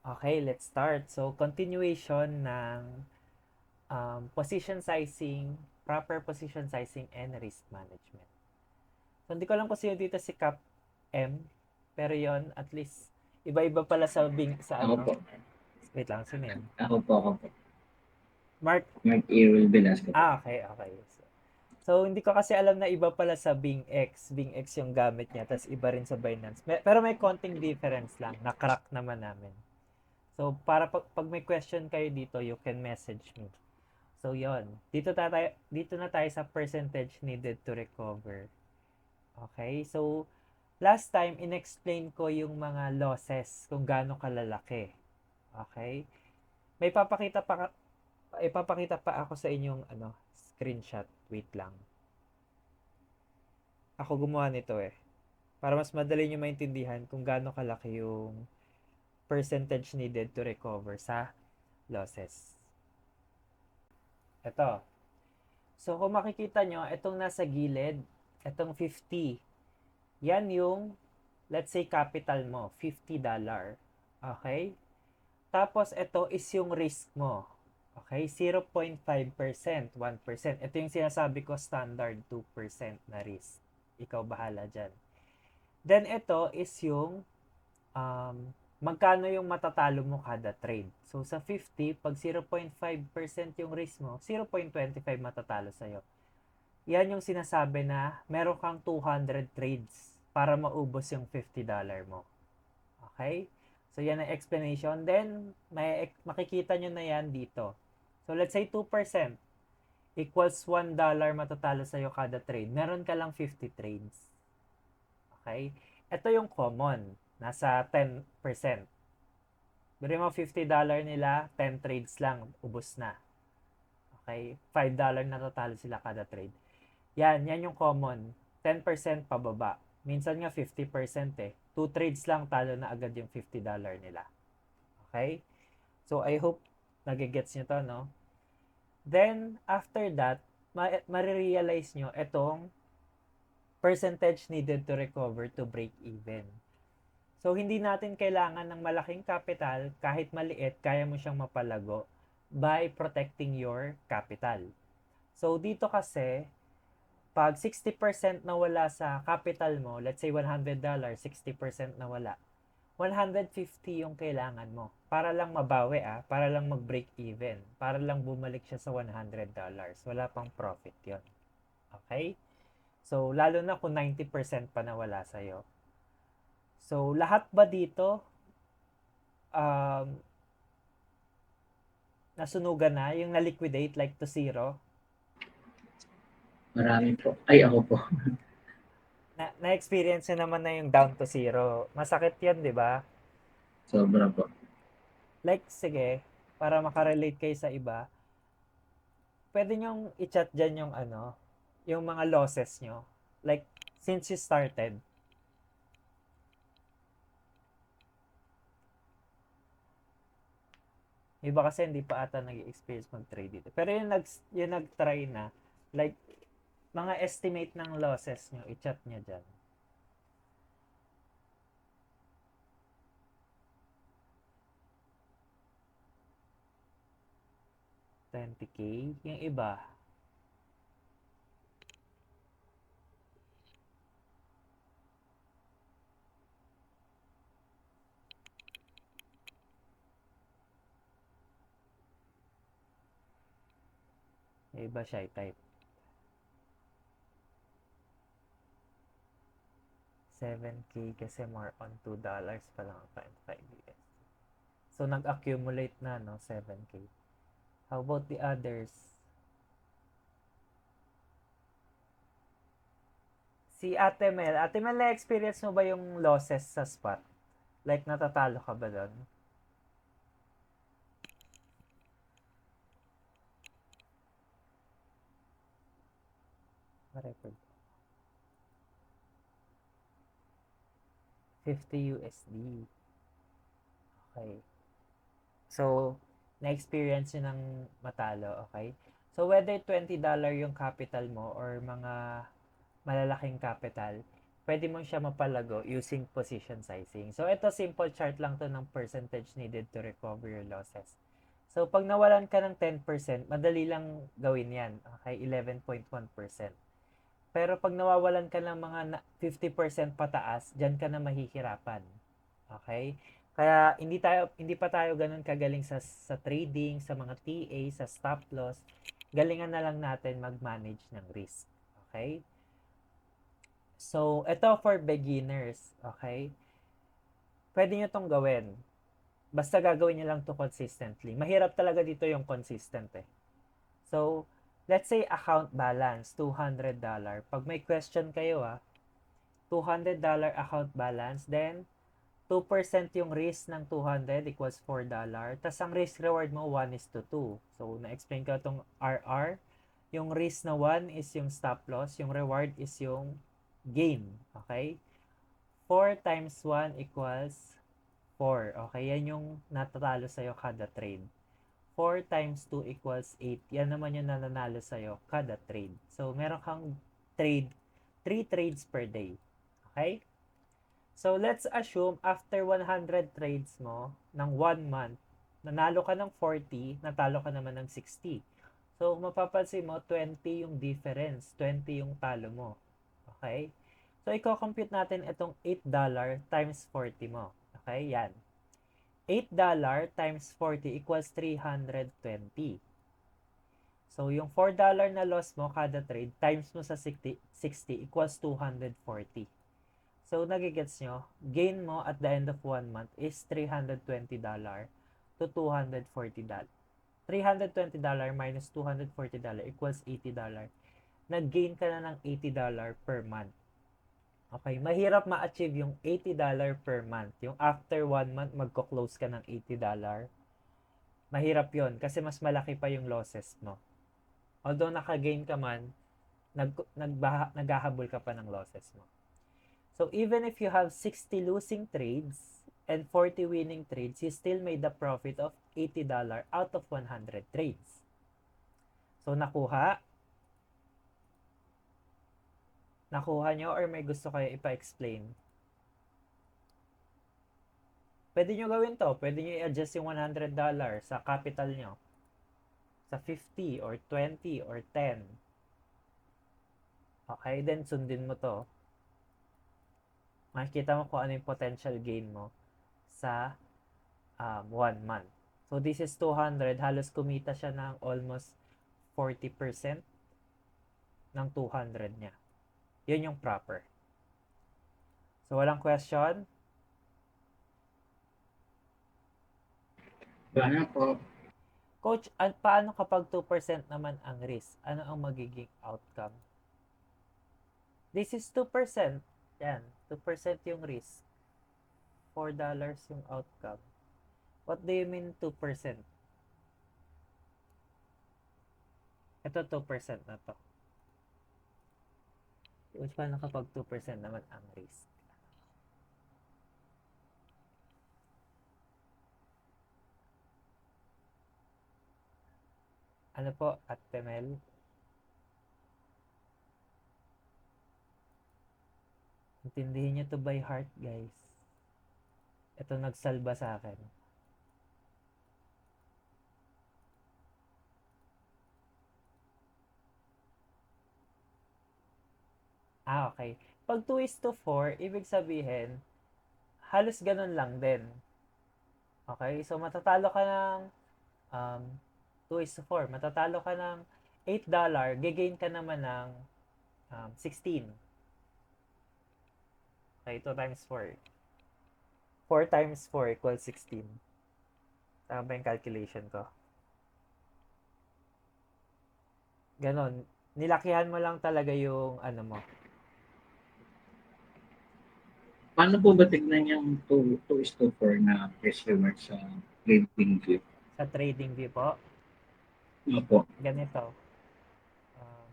Okay, let's start. So, continuation ng position sizing, proper position sizing, and risk management. So, hindi ko lang kung sino dito si Cap M, pero yon at least, iba-iba pala sa sa Ako po. ano. Wait lang, sino yun? Ako po. Mark. Mark Errol Velasco po. Okay, okay. So, hindi ko kasi alam na iba pala sa Bing X. Bing X yung gamit niya, tapos iba rin sa Binance. Pero may konting difference lang. Na-crack naman namin. So, para pag may question kayo dito, you can message me. So, yon. Dito na tayo sa percentage needed to recover. Okay? So, last time, inexplain ko yung mga losses, kung gaano kalalaki. Okay? May ipapakita pa ako sa inyong screenshot. Wait lang. Ako gumawa nito eh. Para mas madali nyo maintindihan kung gaano kalaki yung percentage needed to recover sa losses. Ito. So, kung makikita nyo, itong nasa gilid, itong 50, yan yung, let's say, capital mo, $50. Okay? Tapos, ito is yung risk mo. Okay? 0.5%, 1%. Ito yung sinasabi ko, standard 2% na risk. Ikaw bahala dyan. Then, ito is yung um, magkano yung matatalo mo kada trade. So, sa 50, pag 0.5% yung risk mo, 0.25 matatalo sa'yo. Yan yung sinasabi na meron kang 200 trades para maubos yung $50 mo. Okay? So, yan ang explanation. Then, makikita nyo na yan dito. So, let's say 2% equals $1 matatalo sa'yo kada trade. Meron ka lang 50 trades. Okay? Ito yung common. Nasa 10%. Bili mo $50 nila, 10 trades lang, ubos na. Okay? $5 natatalo sila kada trade. Yan yung common. 10% pababa. Minsan nga 50% eh. 2 trades lang talo na agad yung $50 nila. Okay? So, I hope nagigets nyo to, no? Then, after that, marirealize nyo itong percentage needed to recover to break even. So, hindi natin kailangan ng malaking capital. Kahit maliit, kaya mo siyang mapalago by protecting your capital. So, dito kasi, pag 60% nawala sa capital mo, let's say $100, 60% nawala, 150 yung kailangan mo para lang mabawi para lang mag-break even, para lang bumalik siya sa $100. Wala pang profit yon. Okay? So, lalo na kung 90% pa nawala sa'yo. So, lahat ba dito um, nasunugan na, yung na-liquidate like to zero? Marami po. Ay, ako po. Na-experience nyo naman na yung down to zero. Masakit yan, di ba? Sobra po. Like, sige, para makarelate kayo sa iba, pwede nyong i-chat dyan yung yung mga losses nyo. Like, since you started. Iba kasi hindi pa ata nag-experience mag-trade dito. Pero yung nag-try na, like, mga estimate ng losses nyo, i-chat nyo dyan. 20K. Yung iba, yung iba shy type. 7K kasi more on $2 pa lang ang 0.5 US. So, nag-accumulate na, no? 7K. How about the others? Si Ate Mel, na-experience mo ba yung losses sa spot? Like, natatalo ka ba doon? Ma-record. 50 USD. Okay. So, na-experience nyo ng matalo, okay? So, whether $20 yung capital mo or mga malalaking capital, pwede mo siya mapalago using position sizing. So, ito simple chart lang to ng percentage needed to recover your losses. So, pag nawalan ka ng 10%, madali lang gawin yan. Okay, 11.1%. Pero pag nawawalan ka ng mga 50% pataas, dyan ka na mahihirapan. Okay? Kaya hindi pa tayo ganun kagaling sa trading, sa mga TA, sa stop loss. Galingan na lang natin mag-manage ng risk. Okay? So, ito for beginners, okay? Pwede nyo tong gawin. Basta gagawin nyo lang to consistently. Mahirap talaga dito yung consistent eh. So, let's say account balance, $200. Pag may question kayo $200 account balance, then 2% yung risk ng 200 equals $4. Tas ang risk reward mo 1:2. So, na-explain ko itong RR. Yung risk na 1 is yung stop loss, yung reward is yung gain. Okay? 4 times 1 equals 4. Okay? Yan yung natatalo sa'yo kada trade. 4 times 2 equals 8. Yan naman yung nananalo sa'yo kada trade. So, meron kang 3 trades per day. Okay? So, let's assume after 100 trades mo ng 1 month, nanalo ka ng 40, natalo ka naman ng 60. So, mapapansin mo, 20 yung difference. 20 yung talo mo. Okay? So, i-compute natin itong $8 times 40 mo. Okay? Yan. $8 times 40 equals 320. So, yung $4 na loss mo kada trade times mo sa 60 equals 240. So, nagigets nyo, gain mo at the end of 1 month is $320 to $240. $320 minus $240 equals $80. Nag-gain ka na ng $80 per month. Okay, mahirap ma-achieve yung $80 per month. Yung after 1 month, magko-close ka ng $80. Mahirap yon kasi mas malaki pa yung losses mo. Although naka-gain ka man, naghahabol ka pa ng losses mo. So, even if you have 60 losing trades and 40 winning trades, you still made a profit of $80 out of 100 trades. So, nakuha? Nakuha nyo or may gusto kayo ipa-explain? Pwede nyo gawin to. Pwede nyo i-adjust yung $100 sa capital nyo. Sa 50 or 20 or 10. Okay, then sundin mo to. Makikita mo kung ano yung potential gain mo sa 1 month. So, this is 200. Halos kumita siya ng almost 40% ng 200 niya. Yun yung proper. So, walang question? Wala po. Coach, paano kapag 2% naman ang risk? Ano ang magiging outcome? This is 2%. Yan, 2% yung risk. $4 yung outcome. What do you mean 2%? Ito 2% na to. Which paano kapag 2% naman ang risk? Ano po, at Temel? Intindihin nyo to by heart, guys. Ito nagsalba sa akin. Okay. Pag 2:4, ibig sabihin, halos ganun lang din. Okay? So, matatalo ka ng 2:4. Matatalo ka ng $8, gigain ka naman ng 16. Okay, 2 times 4. 4 times 4 equals 16. Tama ba yung calculation ko? Ganon. Nilakihan mo lang talaga yung ano mo. Paano po ba tignan yung 2:4 na risk reward sa trading view? Sa trading view po, Opo. ganito. Um,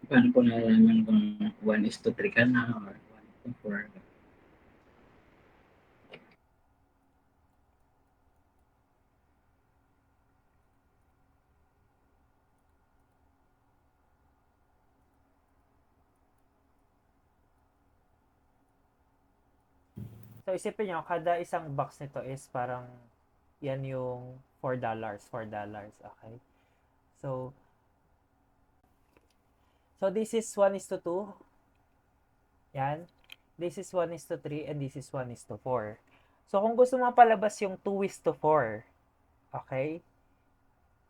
Paano po nalalaman kung 1:3 ka na or 1:4? So, isipin nyo, kada isang box nito is parang yan yung $4, $4. Okay? So, this is 1:2. Yan. This is 1:3 and this is 1:4. So, kung gusto mo palabas yung 2:4, okay?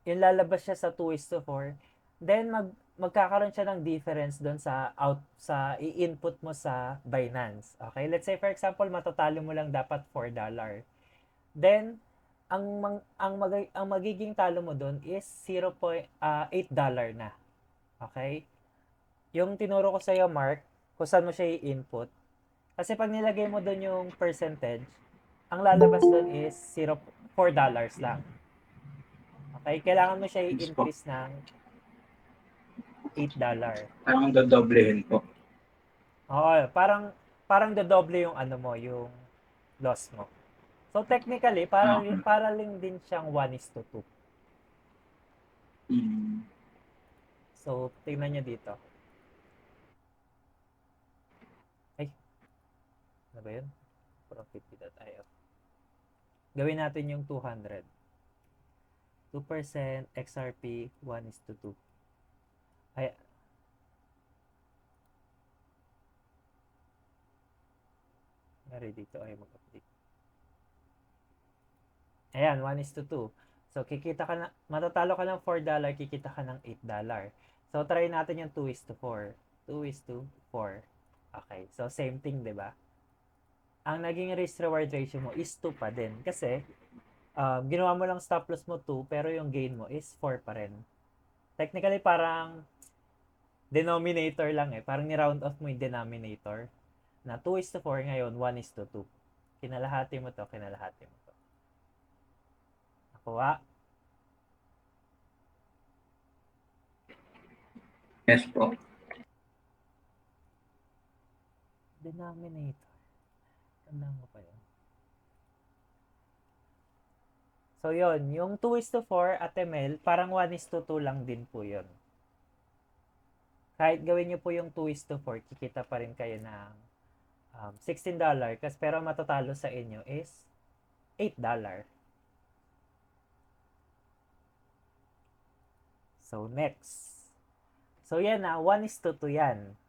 Yung lalabas siya sa 2:4, then magkakaroon siya ng difference doon sa i-input mo sa Binance. Okay? Let's say for example, matatalo mo lang dapat $4. Then ang magiging talo mo doon is 0.8 na. Okay? Yung tinuro ko sa iyo, Mark, kung saan mo siya i-input. Kasi pag nilagay mo doon yung percentage, ang lalabas doon is $4 lang. Okay? Kailangan mo siya Yes po. i-increase ng $8. Parang dodoblehin po. Oo, parang dodoble yung ano mo, yung loss mo. So technically, Okay. para lang din siyang 1:2. Mm. So tingnan niyo dito. Ay, ano ba yun? Profit.io. Gawin natin yung 200. 2% XRP 1:2. Ay, nari dito ay mag-update. Ayan, 1:2. So, kikita ka na, matatalo ka ng $4, kikita ka ng $8. So, try natin yung 2:4. 2:4. Okay. So, same thing, di ba? Ang naging risk-reward ratio mo is 2 pa din. Kasi, ginawa mo lang stop loss mo 2, pero yung gain mo is 4 pa rin. Technically, parang denominator lang eh. Parang ni-round off mo yung denominator. Na 2:4 ngayon, 1:2. Kinalahati mo to, kinalahati mo to. Nakuha? Yes po. Denominator. Tandaan ko pa yun. So, yun. Yung 2:4 at ML, parang 1:2 lang din po yun. Kahit gawin nyo po yung 2:4, kikita pa rin kayo ng $16. Pero matatalo sa inyo is $8. So, next. So, yan na. 1:2 yan.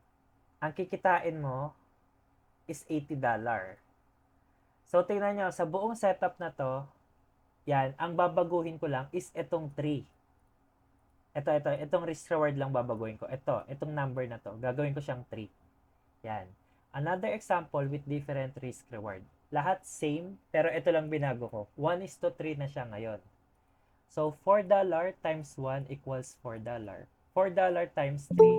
Ang kikitain mo is $80. So, tingnan nyo. Sa buong setup na to, yan. Ang babaguhin ko lang is itong 3. Itong risk reward lang babaguhin ko. Itong number na to. Gagawin ko siyang 3. Yan. Another example with different risk reward. Lahat same, pero ito lang binago ko. 1:3 na siya ngayon. So, $4 times 1 equals $4. $4 times 3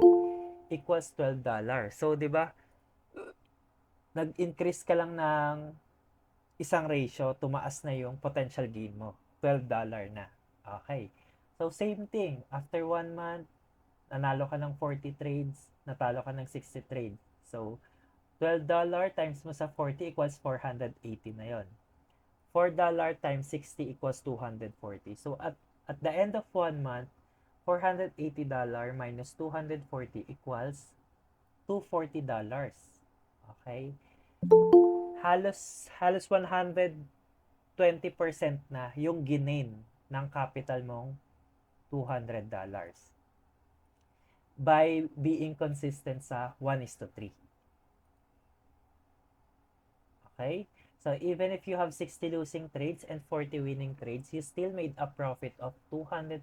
equals $12. So, di ba, nag-increase ka lang ng isang ratio, tumaas na yung potential gain mo. $12 na. Okay. So, same thing. After 1 month, nanalo ka ng 40 trades, natalo ka ng 60 trades. So, $12 times mo sa 40 equals 480 na yon. $4 times 60 equals 240. So, at the end of 1 month, $480 minus 240 equals $240. Okay? Halos 120% na yung ginain ng capital mong $200 by being consistent sa 1:3. Okay? So, even if you have 60 losing trades and 40 winning trades, you still made a profit of $240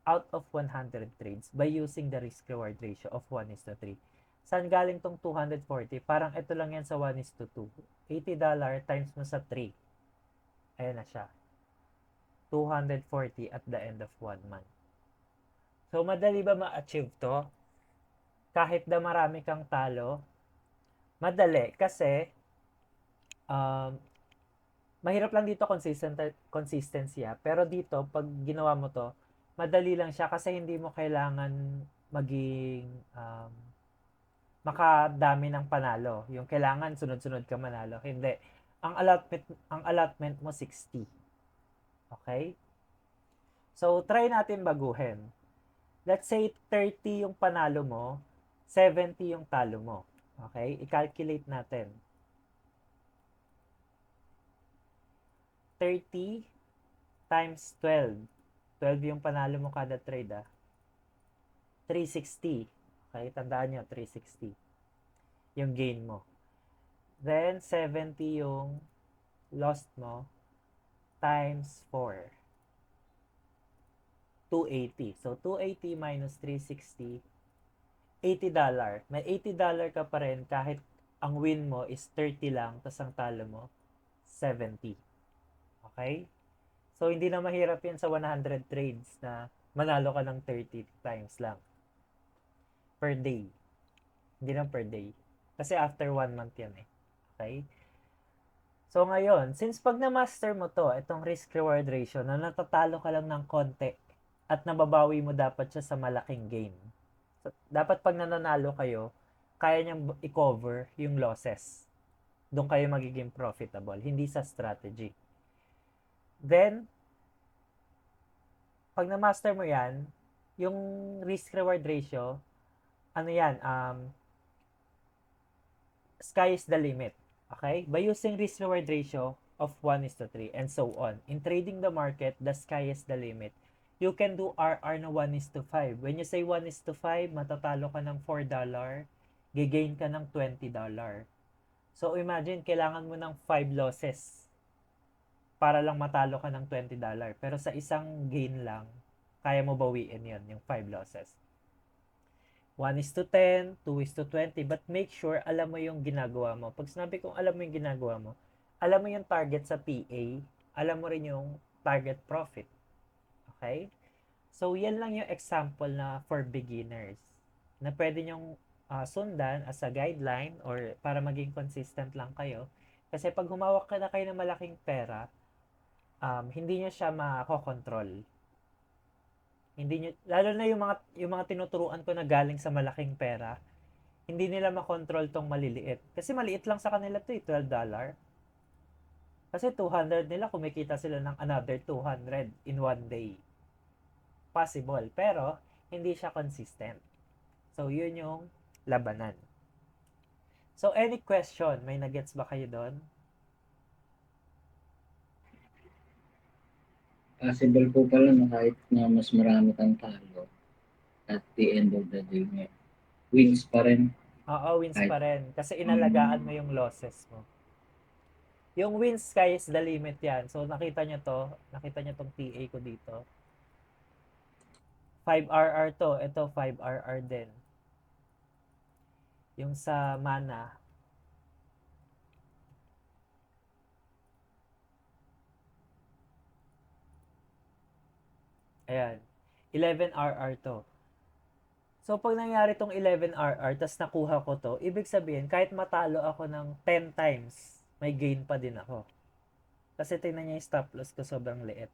out of 100 trades by using the risk-reward ratio of 1:3. Saan galing tong 240? Parang ito lang yan sa 1:2. $80 times mo sa 3. Ayan na siya. 240 at the end of 1 month. So, madali ba ma-achieve to? Kahit na marami kang talo? Madali. Kasi, mahirap lang dito consistency pero dito pag ginawa mo to, madali lang siya kasi hindi mo kailangan maging makadami ng panalo. Yung kailangan sunod-sunod ka manalo. Hindi. Ang allotment mo 60. Okay? So try natin baguhin. Let's say 30 yung panalo mo, 70 yung talo mo. Okay? I-calculate natin. 30 times 12. 12 yung panalo mo kada trade, 360. Okay, tandaan nyo, 360 yung gain mo. Then, 70 yung lost mo times 4. 280. So, 280 minus 360, $80. May $80 ka pa rin kahit ang win mo is 30 lang, tapos ang talo mo, 70. Okay? So, hindi na mahirap yan sa 100 trades na manalo ka ng 30 times lang per day. Hindi lang per day. Kasi after 1 month yan eh. Okay? So, ngayon, since pag na-master mo to, itong risk-reward ratio, na natatalo ka lang ng konti at nababawi mo dapat siya sa malaking gain. So, dapat pag nananalo kayo, kaya niyang i-cover yung losses. Doon kayo magiging profitable, hindi sa strategy. Then, pag na-master mo yan, yung risk-reward ratio, ano yan, sky is the limit. Okay? By using risk-reward ratio of 1 is to 3 and so on. In trading the market, the sky is the limit. You can do RR na 1 is to 5. When you say 1 is to 5, matatalo ka ng $4, gigain ka ng $20. So imagine, kailangan mo ng 5 losses para lang matalo ka ng $20. Pero sa isang gain lang, kaya mo bawiin yon yung 5 losses. 1 is to 10, 2 is to 20, but make sure alam mo yung ginagawa mo. Pag sinabi kong alam mo yung ginagawa mo, alam mo yung target sa PA, alam mo rin yung target profit. Okay? So, yan lang yung example na for beginners na pwede nyong sundan as a guideline or para maging consistent lang kayo. Kasi pag humawak ka na kayo ng malaking pera, hindi nyo siya makokontrol. Hindi nyo, lalo na yung mga tinuturuan ko na galing sa malaking pera, hindi nila makontrol tong maliliit. Kasi maliit lang sa kanila to, $12. Kasi 200 nila, kumikita sila ng another 200 in one day. Possible, pero hindi siya consistent. So, yun yung labanan. So, any question? May nagets ba kayo doon? Possible po pala na kahit na mas marami kang talo, at the end of the day, wins pa rin. Oo, wins Kahit, pa rin. Kasi inalagaan mo yung losses mo. Yung wins, sky is the limit yan. So, nakita nyo to. Nakita nyo tong TA ko dito. 5RR to. Ito, 5RR din. Yung sa mana. Ayan. 11RR to. So, pag nangyari tong 11RR, tas nakuha ko to, ibig sabihin, kahit matalo ako ng 10 times, may gain pa din ako. Kasi tingnan niya yung stop loss ko, sobrang liit.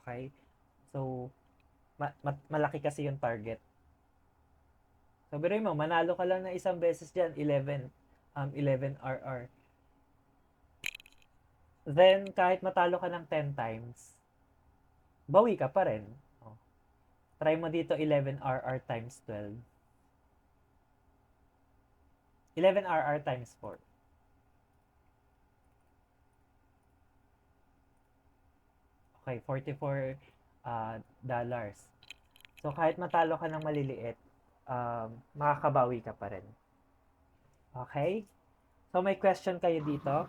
Okay? So, malaki kasi yung target. So, biruin mo, manalo ka lang na isang beses dyan, 11RR. Then, kahit matalo ka ng 10 times, bawi ka pa rin. Oh. Try mo dito 11RR times 12. 11RR times 4. Okay, $44. So, kahit matalo ka ng maliliit, makakabawi ka pa rin. Okay? So, may question kayo dito?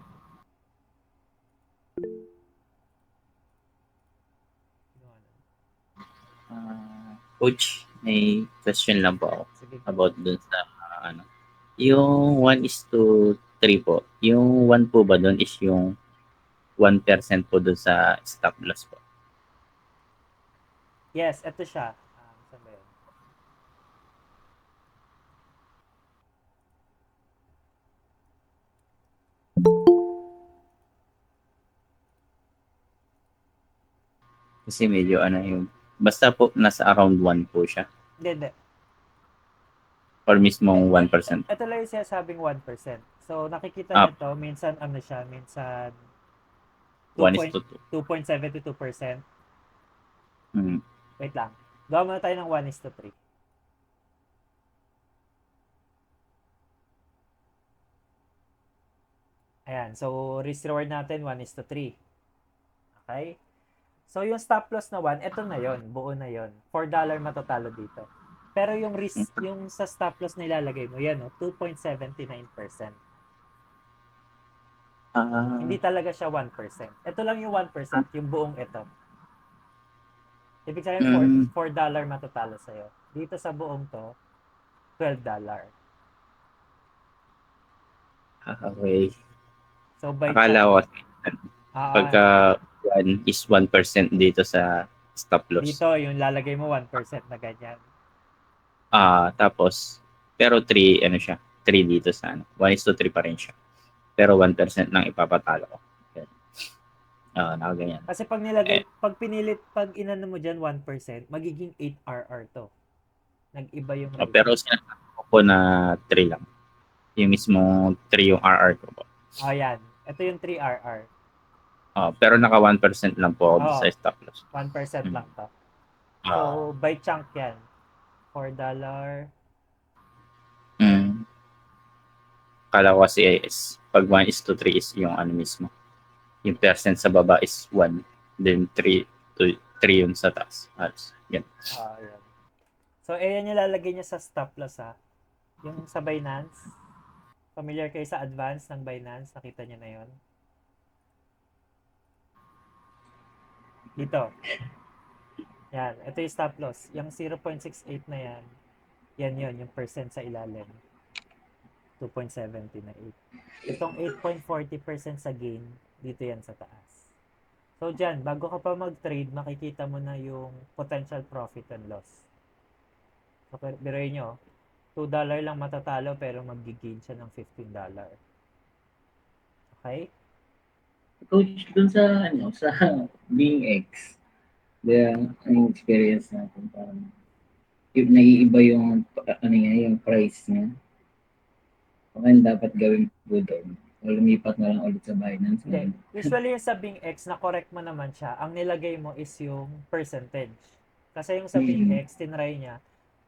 Coach, may question lang po ako Sige. about dun sa ano. Yung 1 is to 3 po. Yung 1 po ba dun is yung 1% po dun sa stop loss po? Yes, ito siya. Saan ba yun? Kasi medyo ano yung basta po nasa around 1 po siya Hindi. or mismong 1%. Ito lang yung sinasabing 1%. So, nakikita Ah, nyo to, minsan ano siya, minsan 1 is to 2. 2.72%. Mm. Wait lang. Gawa muna tayo ng 1 is to 3. Ayan. So, risk reward natin 1:3. Okay? So, yung stop loss na 1, ito na yon, buo na yon. $4 matatalo dito. Pero yung risk, yung sa stop loss na ilalagay mo, yan, 2.79%. Hindi Ah, talaga siya 1%. Ito lang yung 1%, yung buong ito. Ibig sabihin, mm, $4 matatalo sa'yo. Dito sa buong to, $12. okay. So, by Akala chunk. ko kasi pagka 1 is 1% dito sa stop loss. Dito, yung lalagay mo 1% na ganyan. Tapos, pero 3, ano siya, 3 dito sa ano. 1:3 pa rin siya. Pero 1% lang ipapatalo ko. Yan. Nakaganyan. Kasi pag nilagay, Eh, pag pinilit, pag inano mo dyan 1%, magiging 8 RR to. Nag-iba yung pero rating. sinasabi ko po na 3 lang. Yung mismo 3 yung RR ko po. Oh, yan. Ito yung 3 RR. Pero naka 1% lang po ako Oh, sa stop loss. 1% Hmm. lang to. So, Ah, by chunk yan. $4. mm. Kala ko kasi is pag 1:3 is yung ano mismo. Yung percent sa baba is 1. Then 3 to 3 yun sa taas. Yan. Yan. So, ayan yung lalagay niya sa stop loss ha. Yung sa Binance. Familiar kayo sa advance ng Binance? Nakita niyo na yon. Dito. Yan. Ito yung stop loss. Yung 0.68 na yan. Yan yon yung percent sa ilalim. 2.78. Itong 8.40% sa gain, dito yan sa taas. So, dyan, bago ka pa mag-trade, makikita mo na yung potential profit and loss. So, biruin nyo, $2 lang matatalo pero mag-gain siya ng $15. Okay? Coach, dun sa, ano, sa Being X, ang experience natin, parang, yung naiiba yung, ano niya, yung price niya. Kung dapat gawin po doon, o lumipat na lang ulit sa Binance Hindi. ngayon. Usually yung sa Bing X, na correct mo naman siya, ang nilagay mo is yung percentage. Kasi yung sa Bing Mm. X, tinry niya,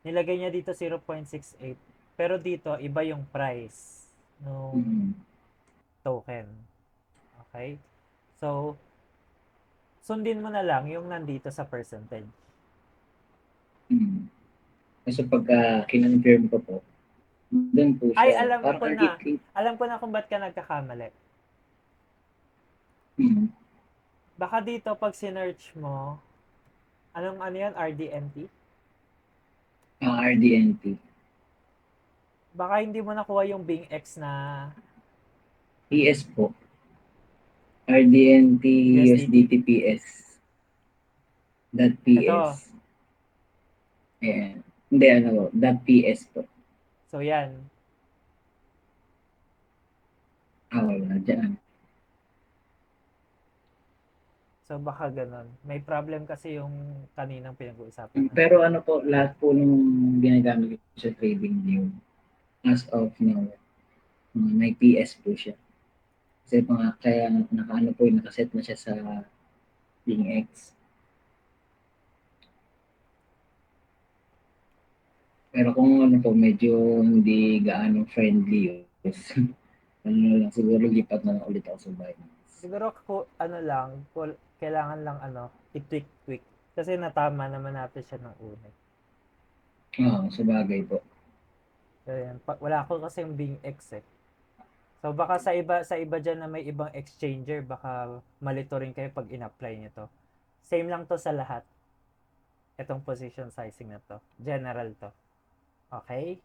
nilagay niya dito 0.68. Pero dito, iba yung price nung Mm. token. Okay? So, sundin mo na lang yung nandito sa percentage. Mm. Kasi pagka kinonfirm ko po, doon po Ay, siya, parang alam ko na kung ba't ka nagkakamali. mm. Baka dito, pag sinearch mo, ano yan, RDNT? RDNT. Baka hindi mo nakuha yung Bing X na PS po. RDNT USDT. USDT PS. Dot Ito. PS. Ayan. Hindi, ano, dot PS po. So, yan. Wala dyan. So, baka ganun. May problem kasi yung kaninang pinag-uusapan natin. Pero ano po, lahat po nung ginagamit ko sa trading view, as of now, may PS po siya. Kasi kaya nakaano po, nakaset na siya sa Bing X. Pero kung ano po, medyo hindi gaano friendly yun. ano na lang, siguro lipat na lang ulit ako sa Binance. Siguro, ano lang, kailangan lang, i-tweak-tweak. Kasi natama naman natin siya ng una. Oo, sa bagay po. So, yan. Wala ko kasi yung Bing X eh. So, baka sa iba dyan na may ibang exchanger, baka malito rin kayo pag in-apply nyo to. Same lang to sa lahat. Itong position sizing na to. General to. Okay?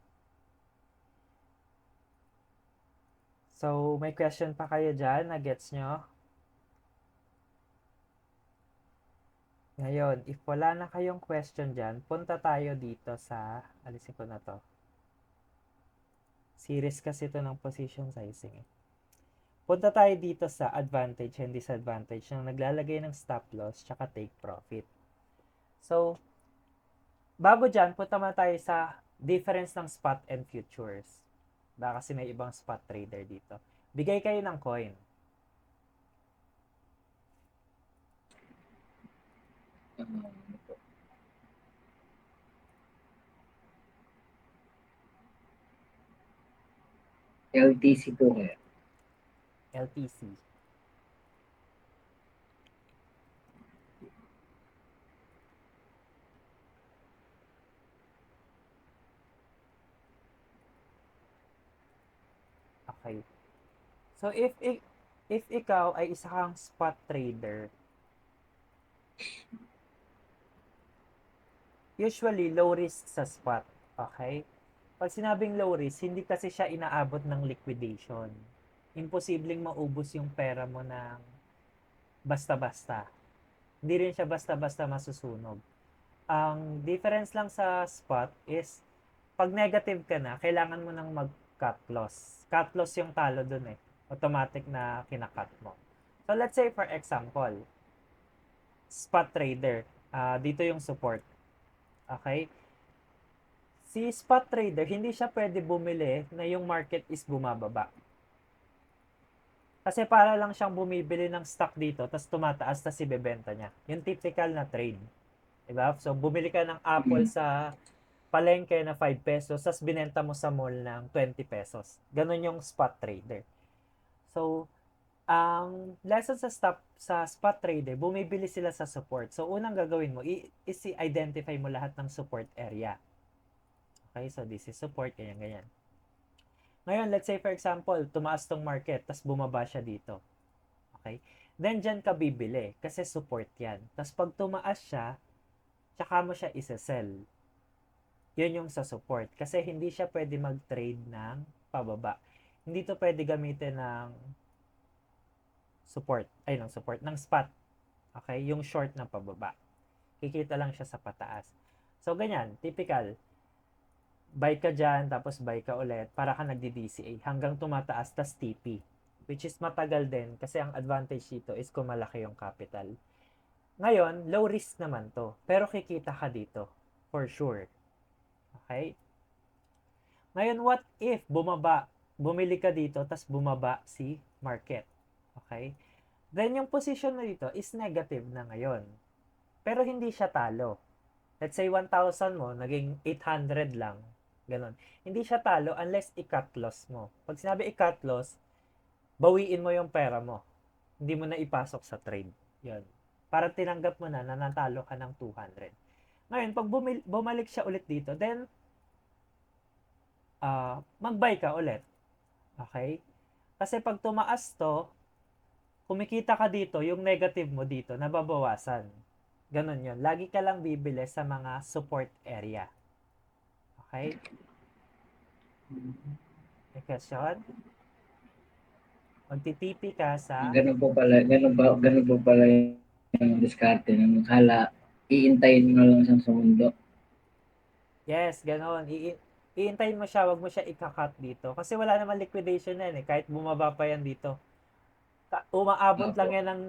So, may question pa kayo dyan na gets nyo? Ngayon, if wala na kayong question dyan, punta tayo dito sa, alisin ko na to. Series kasi to ng position sizing. Punta tayo dito sa advantage and disadvantage ng naglalagay ng stop loss tsaka take profit. So, bago dyan, punta muna tayo sa difference ng spot and futures. Baka kasi may ibang spot trader dito. Bigay kayo ng coin. Ano po. LTC po kaya. LTC. Okay. So if ikaw ay isa kang spot trader, usually low risk sa spot. Okay? Pag sinabing low risk, hindi kasi siya inaabot ng liquidation. Imposibleng maubos yung pera mo ng basta-basta. Hindi rin siya basta-basta masusunog. Ang difference lang sa spot is pag negative ka na, kailangan mo nang mag-cut loss. Cut loss yung talo dun eh. Automatic na kinakat mo. So let's say for example, spot trader. Dito yung support. Okay? Si spot trader, hindi siya pwede bumili na yung market is bumababa. Kasi para lang siyang bumibili ng stock dito, tapos tumataas, tapos ibebenta niya. Yung typical na trade. Diba? So, bumili ka ng Apple sa palengke na 5 pesos, tapos binenta mo sa mall ng 20 pesos. Ganon yung spot trader. So, ang lesson sa spot trader, bumibili sila sa support. So, unang gagawin mo, is i-identify mo lahat ng support area. Okay, so this is support, ganyan. Ngayon, let's say for example, tumaas tong market, tas bumaba siya dito. Okay? Then, dyan ka bibili, kasi support yan. Tas pag tumaas siya, tsaka mo siya isa-sell. Yun yung sa support. Kasi hindi siya pwede mag-trade ng pababa. Hindi to pwede gamitin ng support. Ng spot. Okay? Yung short na pababa. Kikita lang siya sa pataas. So, ganyan. Typical. Buy ka dyan, tapos buy ka ulit, para ka nagdi-DCA hanggang tumataas, tas TP. Which is matagal din, kasi ang advantage dito is kung malaki yung capital. Ngayon, low risk naman to, pero kikita ka dito, for sure. Okay? Ngayon, what if bumili ka dito, tas bumaba si market. Okay? Then, yung position mo dito is negative na ngayon. Pero hindi siya talo. Let's say 1,000 mo, naging 800 lang. Ganon. Hindi siya talo unless i-cut loss mo. Pag sinabi i-cut loss, bawiin mo yung pera mo. Hindi mo na ipasok sa trade. Yun. Para tinanggap mo na natalo ka ng 200. Ngayon, pag bumalik siya ulit dito, then, mag-buy ka ulit. Okay? Kasi pag tumaas to, kumikita ka dito, yung negative mo dito, nababawasan. Ganon yun. Lagi ka lang bibili sa mga support area. Okay? May question? Magtitipi ka sa... Ganun po pala yung diskarte ng kala iintayin mo na lang siyang sumundo. Yes, ganon. Iintayin mo siya, wag mo siya ika-cut dito. Kasi wala naman liquidation yan eh. Kahit bumaba pa yan dito. Umaabot lang Opo. yan ng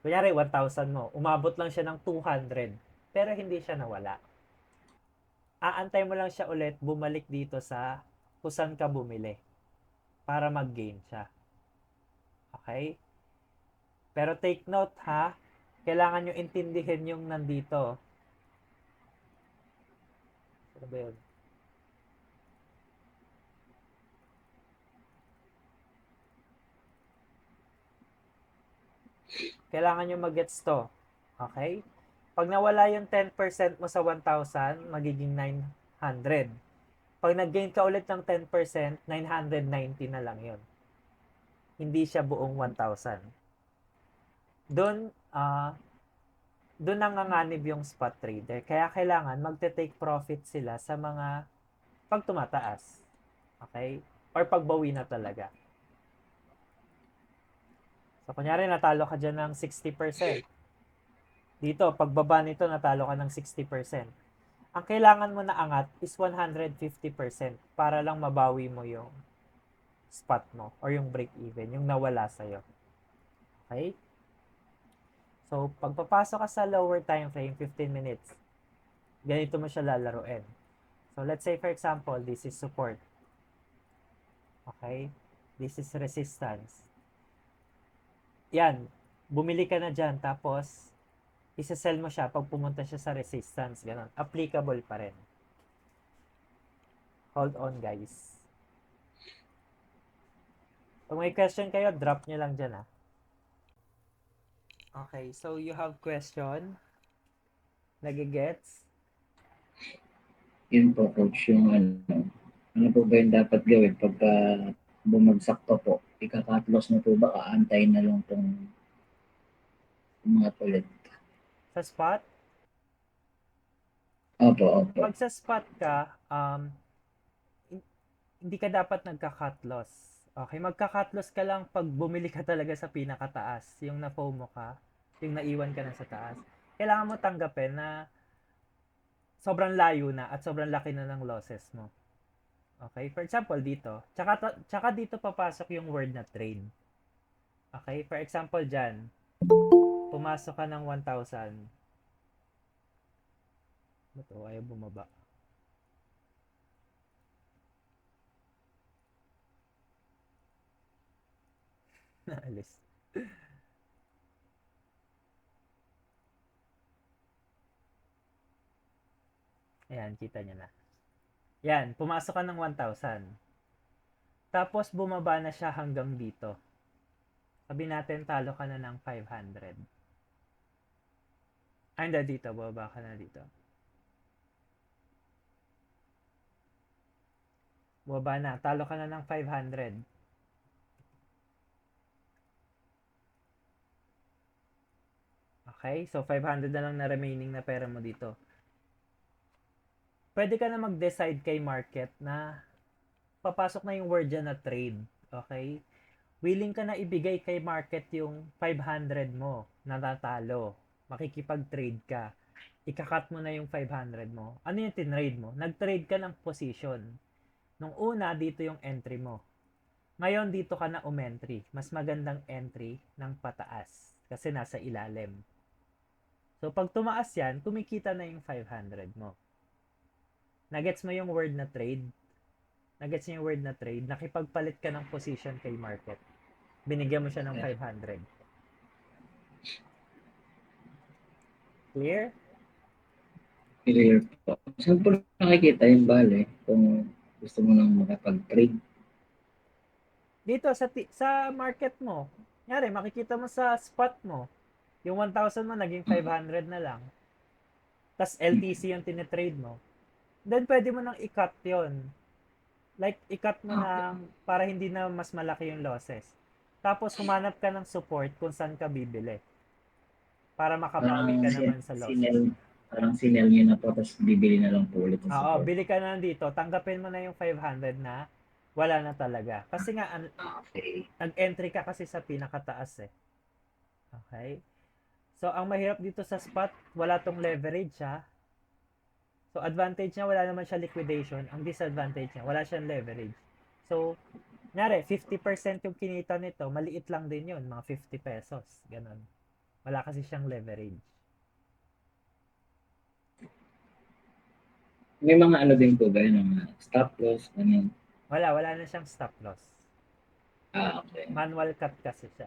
kunyari 1,000 mo. Umabot lang siya ng 200. Pero hindi siya nawala. Aantay mo lang siya ulit bumalik dito sa kung saan ka bumili para mag-gain siya. Okay? Pero take note ha, kailangan nyo intindihin yung nandito. Ano ba yun? Kailangan nyo mag-gets to. Okay? Pag nawala yung 10% mo sa 1,000, magiging 900. Pag nag-gain ka ulit ng 10%, 990 na lang yun. Hindi siya buong 1,000. Doon, doon nanganganib yung spot trader. Kaya kailangan magte-take profit sila sa mga pag tumataas. Okay? Or pagbawi na talaga. So, kunyari, natalo ka dyan ng 60%. Dito, pagbaba nito, natalo ka ng 60%. Ang kailangan mo na angat is 150% para lang mabawi mo yung spot mo or yung break-even, yung nawala sa'yo. Okay? So, pagpapasok ka sa lower time frame, 15 minutes, ganito mo siya lalaruin. So, let's say, for example, this is support. Okay? This is resistance. Yan. Bumili ka na dyan, tapos, isa-sell mo siya pag pumunta siya sa resistance. Ganon. Applicable pa rin. Hold on, guys. Kung may question kayo, drop nyo lang dyan ah. Okay, so you have question? Nagigets? Yun po, coach, yung ano po ba yung dapat gawin pagka bumagsak pa po? Ika-cut loss na po ba? Aantayin na lang tong mga ulit. Sa spot? Opo, opo. Pag sa spot ka, hindi ka dapat nagka-cut loss. Okay, magka-cut loss ka lang pag bumili ka talaga sa pinakataas, yung na-FOMO ka, yung naiwan ka na sa taas. Kailangan mo tanggapin na sobrang layo na at sobrang laki na ng losses mo. Okay, for example dito, tsaka dito papasok yung word na trade. Okay, for example dyan, pumasok ka ng 1,000. Ito, ayaw bumaba. Naalis. Ayan, kita nyo na. Yan, pumasok ka ng 1,000. Tapos bumaba na siya hanggang dito. Sabi natin talo ka na ng 500. Ay, hindi dito. Bumaba ka na dito. Bumaba na. Talo ka na ng 500. Okay? So, 500 na lang na remaining na pera mo dito. Pwede ka na mag-decide kay market na papasok na yung word dyan na trade. Okay? Willing ka na ibigay kay market yung 500 mo na natalo. Makikipag-trade ka. Ikakat mo na yung 500 mo. Ano yung tinrade mo? Nag-trade ka ng position. Nung una, dito yung entry mo. Ngayon, dito ka na umentry. Mas magandang entry ng pataas. Kasi nasa ilalim. So, pag tumaas yan, kumikita na yung 500 mo. Nagets mo yung word na trade? Nagets mo yung word na trade? Nakipagpalit ka ng position kay market. Binigyan mo siya ng 500. Clear? Clear po. Saan po nakikita yung bale kung gusto mo nang makapag-trade? Dito sa market mo. Nyari, makikita mo sa spot mo. Yung 1,000 mo, naging 500 na lang. Tas LTC yung tinitrade mo. Then, pwede mo nang i-cut yun. Like, i-cut mo na para hindi na mas malaki yung losses. Tapos, humanap ka ng support kung saan ka bibili. Para makabawi ka naman sa losses mo. Parang sinel nyo na po, tapos bibili na lang po ulit ng Oo, support. bili ka na dito. Tanggapin mo na yung 500 na wala na talaga. Kasi nga, Okay. nag-entry ka kasi sa pinakataas eh. Okay? So, ang mahirap dito sa spot, wala tong leverage ha. So, advantage niya, wala naman siya liquidation. Ang disadvantage niya, wala siyang leverage. So, nyari, 50% yung kinita nito, maliit lang din yun, mga 50 pesos. Ganon. Wala kasi siyang leverage. May mga ano din po ba yun, mga stop loss, ano? Wala na siyang stop loss. Okay. Manual cut kasi siya.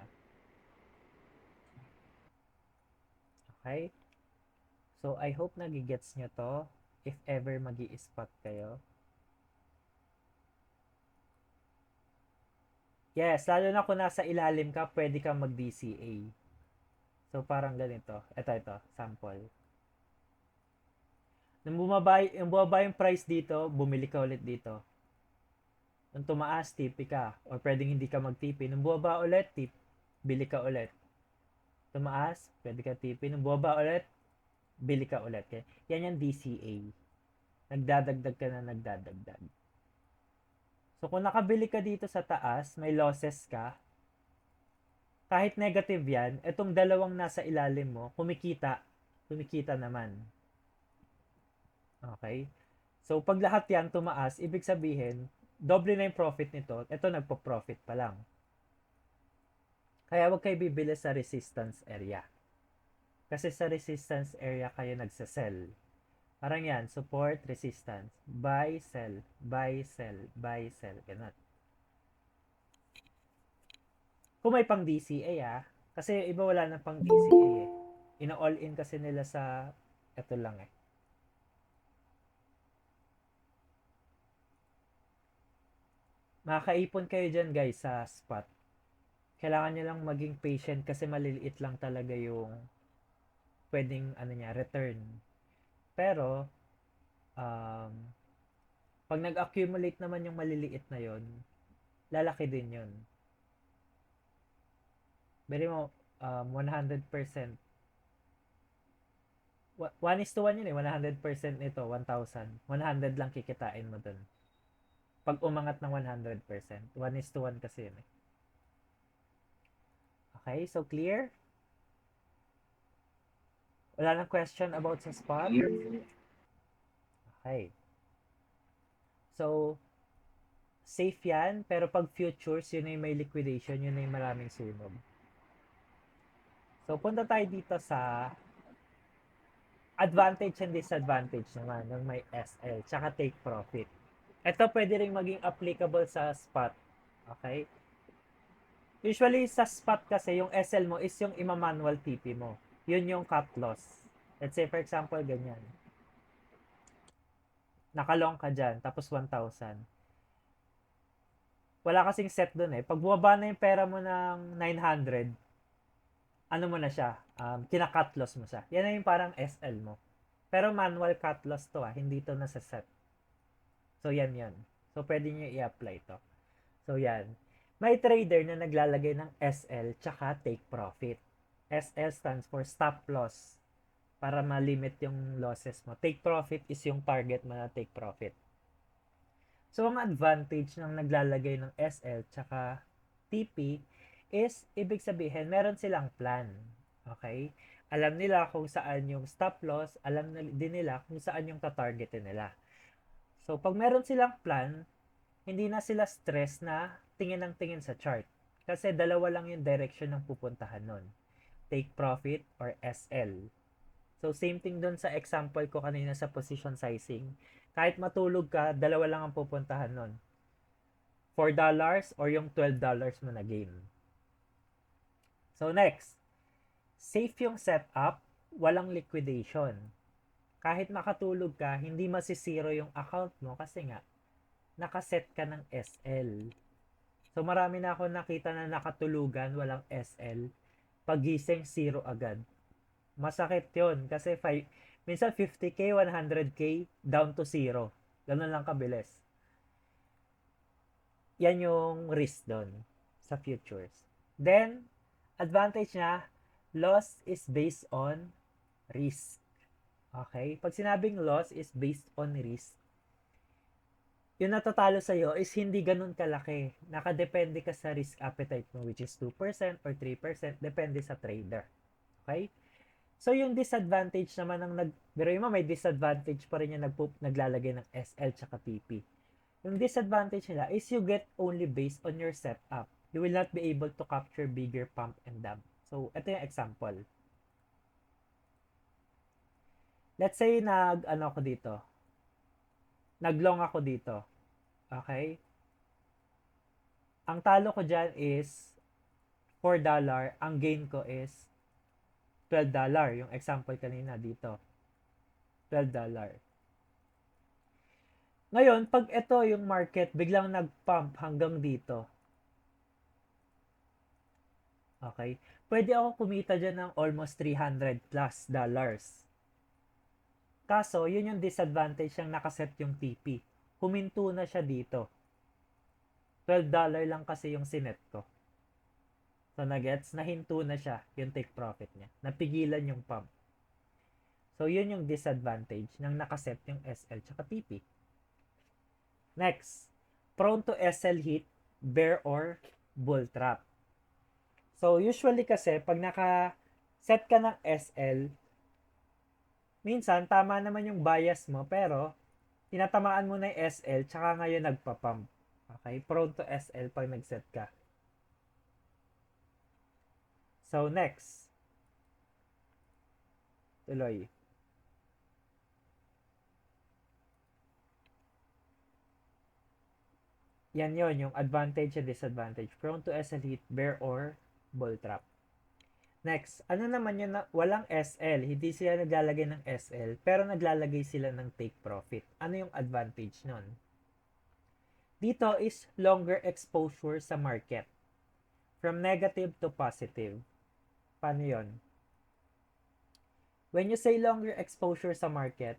Okay? So, I hope nagigets nyo to if ever magi-spot kayo. Yes, lalo na kung nasa ilalim ka, pwede kang mag-DCA. So, parang ganito. Ito, sample. Nung bumaba yung price dito, bumili ka ulit dito. Nung tumaas, tipi ka. O pwedeng hindi ka magtipi. Nung bumaba ulit, bili ka ulit. Tumaas, pwede ka tipi. Nung bumaba ulit, bili ka ulit. Okay? Yan yung DCA. Nagdadagdag ka na nagdadagdag. So, kung nakabili ka dito sa taas, may losses ka, kahit negative yan, itong dalawang nasa ilalim mo, kumikita naman. Okay? So, pag lahat yan tumaas, ibig sabihin, doble na yung profit nito, ito nagpo-profit pa lang. Kaya wag kayo bibili sa resistance area. Kasi sa resistance area kayo nagsasell. Parang yan, support, resistance, buy, sell, buy, sell, buy, sell, ganun. Kung may pang DCA kasi iba wala na pang DCA eh. Ina-all in kasi nila sa ito lang eh. Makakaipon kayo dyan guys sa spot. kailangan nyo lang maging patient kasi maliliit lang talaga yung pwedeng return. Pero, um, pag nag-accumulate naman yung maliliit na yon, lalaki din yun. Beri mo, 100%. 1:1 yun eh. 100% nito, 1,000. 100 lang kikitain mo dun. Pag umangat ng 100%. 1:1 kasi yun eh. Okay, so clear? Wala nang question about sa spot? Okay. So, safe yan, pero pag futures, yun ay may liquidation, yun ay maraming sunog. So, punta tayo dito sa advantage and disadvantage naman ng may SL, tsaka take profit. Ito pwede rin maging applicable sa spot. Okay? Usually, sa spot kasi, yung SL mo is yung ima-manual TP mo. Yun yung cut loss. Let's say, for example, ganyan. Nakalong ka dyan, tapos 1,000. Wala kasing set dun eh. Pag bumaba na yung pera mo ng 900, ano mo na siya, kina-cut loss mo siya. Yan na yung parang SL mo. Pero manual cut loss to hindi to nasa set. So, yan yan. So, pwede nyo i-apply to. So, yan. May trader na naglalagay ng SL tsaka take profit. SL stands for stop loss para ma-limit yung losses mo. Take profit is yung target mo na take profit. So, ang advantage ng naglalagay ng SL tsaka TP is, ibig sabihin, meron silang plan. Okay? Alam nila kung saan yung stop loss, alam din nila kung saan yung tatargetin nila. So, pag meron silang plan, hindi na sila stress na tingin ng tingin sa chart. Kasi dalawa lang yung direction ng pupuntahan nun. Take profit or SL. So, same thing dun sa example ko kanina sa position sizing. Kahit matulog ka, dalawa lang ang pupuntahan nun. $4 or yung $12 mo na game. So, next. Safe yung setup, walang liquidation. Kahit makatulog ka, hindi masisiro yung account mo kasi nga, nakaset ka ng SL. So, marami na ako nakita na nakatulugan, walang SL. Pagising, zero agad. Masakit yon kasi minsan 50k, 100k, down to zero. Ganun lang kabilis. Yan yung risk doon sa futures. Then, advantage niya, loss is based on risk. Okay? Pag sinabing loss is based on risk, yung natatalo sa'yo is hindi ganun kalaki. Nakadepende ka sa risk appetite mo, which is 2% or 3%, depende sa trader. Okay? So, yung disadvantage naman ng biruin mo, may disadvantage pa rin yung naglalagay ng SL tsaka TP. Yung disadvantage nila is you get only based on your setup. You will not be able to capture bigger pump and dump. So, ito yung example. Let's say, ako dito. Naglong ako dito. Okay? Ang talo ko dyan is $4. Ang gain ko is $12. Yung example kanina dito. $12. Ngayon, pag ito yung market, biglang nag-pump hanggang dito. Okay? Pwede ako kumita dyan ng almost $300 plus. Kaso, yun yung disadvantage ng nakaset yung TP. Huminto na siya dito. $12 lang kasi yung sinet ko. So, nagets, nahinto na siya yung take profit niya. Napigilan yung pump. So, yun yung disadvantage ng nakaset yung SL tsaka TP. Next, prone to SL hit, bear or bull trap. So, usually kasi, pag naka-set ka ng SL, minsan, tama naman yung bias mo, pero, tinatamaan mo na yung SL, tsaka ngayon nagpa-pump. Okay? Prone to SL pag nag-set ka. So, next. Tuloy. Yan yon yung advantage and disadvantage. Prone to SL hit, bear or bull trap. Next, ano naman yun na walang SL, hindi sila naglalagay ng SL, pero naglalagay sila ng take profit. Ano yung advantage nun? Dito is longer exposure sa market. From negative to positive. Paano yon? When you say longer exposure sa market,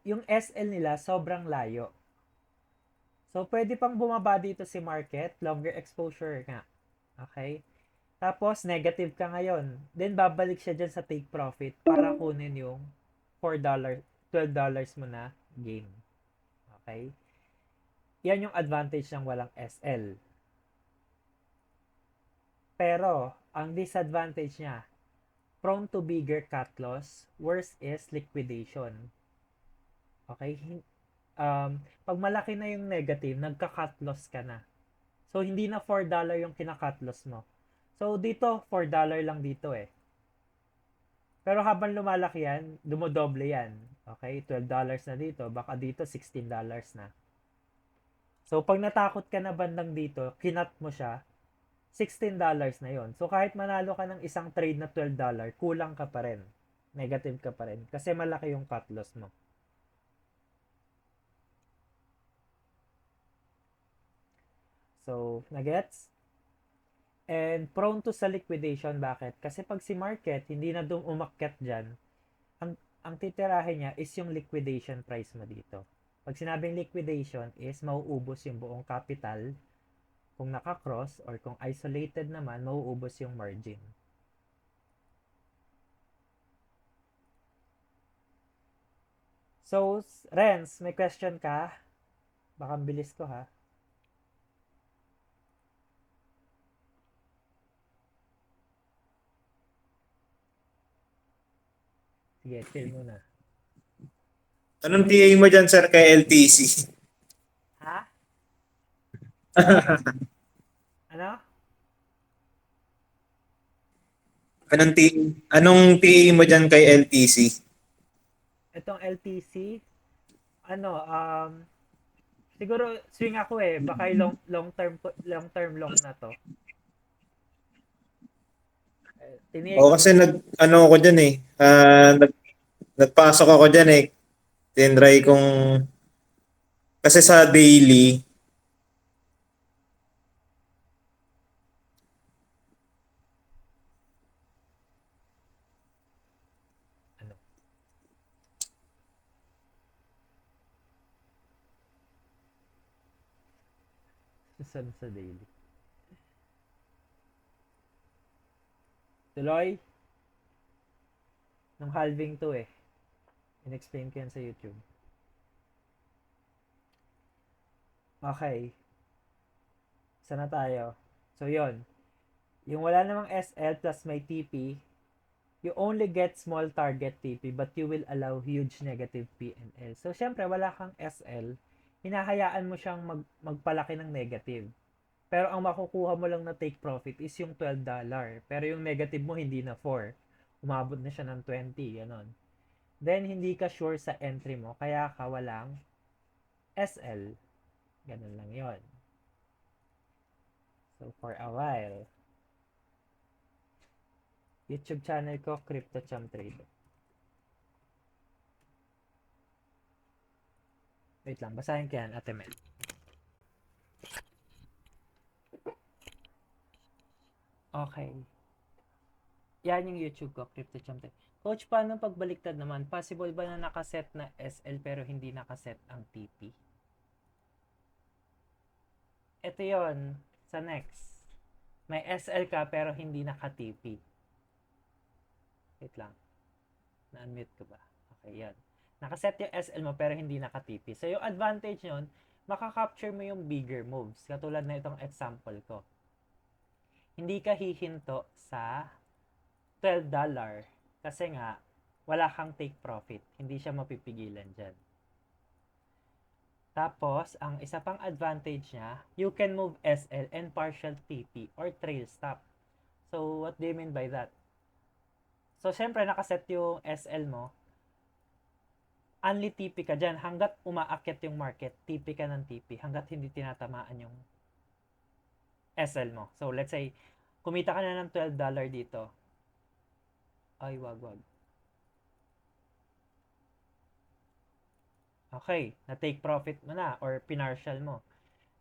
yung SL nila sobrang layo. So, pwede pang bumaba dito si market, longer exposure nga. Okay? Tapos, negative ka ngayon. Then, babalik siya dyan sa take profit para kunin yung $4, $12 mo na gain. Okay? Yan yung advantage ng walang SL. Pero, ang disadvantage niya, prone to bigger cut loss, worst is liquidation. Okay? Pag malaki na yung negative, nagka-cut loss ka na. So, hindi na $4 yung kina-cut loss mo. So, dito, $4 lang dito eh. Pero habang lumalaki yan, dumodoble yan. Okay? $12 na dito, baka dito $16 na. So, pag natakot ka na bandang dito, kinat mo siya, $16 na yon. So, kahit manalo ka ng isang trade na $12, kulang ka pa rin. Negative ka pa rin. Kasi malaki yung cut loss mo. So, nagets? And prone to sa liquidation. Bakit? Kasi pag si market, hindi na umakyat dyan, ang titirahin niya is yung liquidation price mo dito. Pag sinabing liquidation is mauubos yung buong capital. Kung naka-cross or kung isolated naman, mauubos yung margin. So, Renz, may question ka? Baka bilis ko ha. Sige, chill muna. Anong TA mo dyan, sir, kay LTC? Ha? Ano? Anong TA mo dyan kay LTC? Itong LTC, siguro swing ako eh. Baka long term long na to. O kasi ako dyan eh. Nagpasok ako dyan eh. Tinry kong, kasi sa daily, Saan sa daily? Tuloy? Nung halving to eh. In-explain ko yan sa YouTube. Okay. Saan na tayo? So, yon. Yung wala namang SL plus may TP, you only get small target TP but you will allow huge negative P&L. So, syempre, wala kang SL. Hinahayaan mo siyang magpalaki ng negative. Pero ang makukuha mo lang na take profit is yung $12. Pero yung negative mo hindi na 4. Umabot na siya ng 20. Ganon. Then, hindi ka sure sa entry mo. Kaya ka walang SL. Ganon lang yon. So, for a while, YouTube channel ko, Crypto Chum Trade. Wait lang, basahin ko yan, Ate Mel. Okay. Yan yung YouTube ko, Crypto Chum Trade. Coach, paano pagbaliktad naman? Possible ba na nakaset na SL pero hindi nakaset ang TP? Ito yon sa next. May SL ka pero hindi naka-TP. Wait lang. Na-unmute ko ba? Okay, yan. Nakaset yung SL mo pero hindi naka-TP. So, yung advantage nyon, makaka-capture mo yung bigger moves. Katulad na itong example ko. Hindi ka hihinto sa $12 kasi nga, wala kang take profit. Hindi siya mapipigilan dyan. Tapos, ang isa pang advantage niya, you can move SL and partial TP or trail stop. So, what do you mean by that? So, syempre, nakaset yung SL mo. Only TP ka dyan. Hanggat umaakyat yung market, TP ka ng TP. Hanggat hindi tinatamaan yung SL mo. So, let's say, kumita ka na ng $12 dito. Ay, wag. Okay, na-take profit mo na or pinartial mo.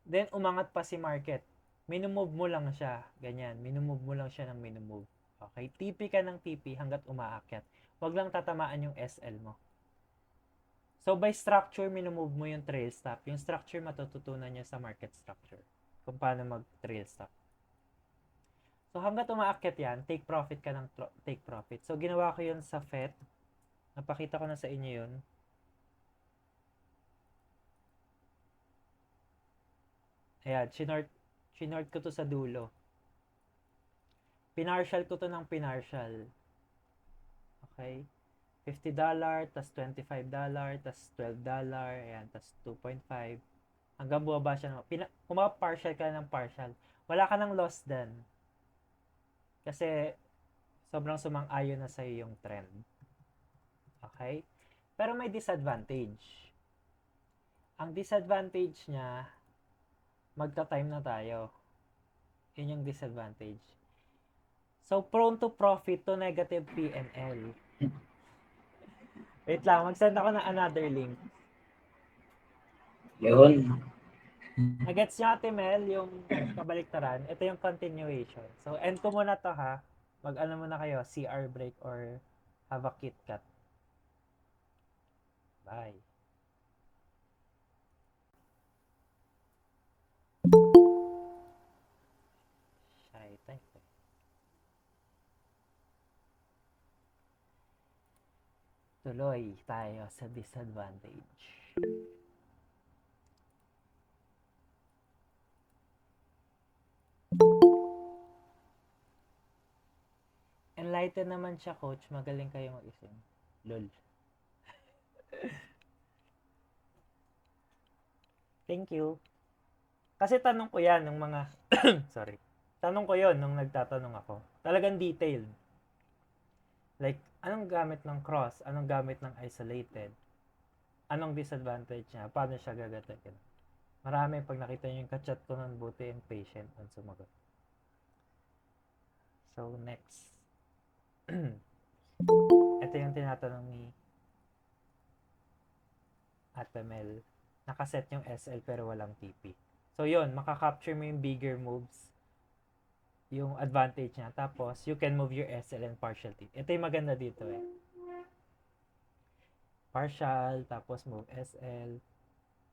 Then, umangat pa si market. minumove mo lang siya. Ganyan. Minumove mo lang siya ng minumove. Okay? TP ka ng TP hanggat umaakyat. Huwag lang tatamaan yung SL mo. So, by structure, minumove mo yung trail stop. Yung structure, matututunan niya sa market structure. Kung paano mag-trail stop. So, hanggat umaakyat yan, take profit ka ng take profit. So, ginawa ko yun sa FET. Napakita ko na sa inyo yun. Ayan, chinort ko to sa dulo. Pinartial ko to ng pinartial. Okay? $50, tas $25, tas $12, ayan, tas 2.5. Hanggang bumaba siya. Kung partial ka ng partial, wala ka ng loss din. Kasi, sobrang sumang-ayon na sa'yo yung trend. Okay? Pero may disadvantage. Ang disadvantage niya, magta-time na tayo. Yun yung disadvantage. So, prone to profit to negative PNL. Wait lang, mag-send ako ng another link. Yun. Nagets niyo, Ate Mel, yung kabaliktaran? Ito yung continuation. So, end ko muna to ha. Mag-ano muna kayo, CR break or have a KitKat. Bye. Shy type eh. Tuloy tayo sa disadvantage. Enlighten naman siya, coach. Magaling kayo mag-isip. Lol. Thank you. Kasi tanong ko yan ng mga... Sorry. Tanong ko yon nung nagtatanong ako. Talagang detailed. Like, anong gamit ng cross? Anong gamit ng isolated? Anong disadvantage niya? Paano siya gagatakin? Marami pag nakita niyo yung kachat ko nun, buti yung patient ang sumagot. So, next. Ito yung tinatanong ni Ate Mel. Nakaset yung SL pero walang TP. So, yun. Makakapture mo yung bigger moves. Yung advantage niya. Tapos, you can move your SL and partial TP. Ito yung maganda dito eh. Partial, tapos move SL.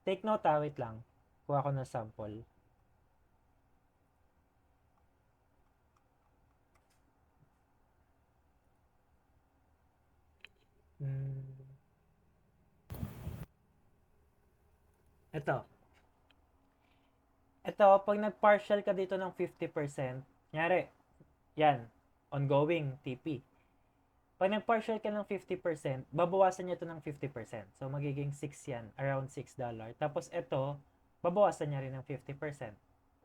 Take note ha, wait lang. Kuha ko na sample. Ito. Ito, pag nag-partial ka dito ng 50%, nyari, yan, ongoing TP. Pag nag-partial ka ng 50%, babawasan niya ito ng 50%. So, magiging 6 yan, around $6. Tapos ito, babawasan niya rin ng 50%.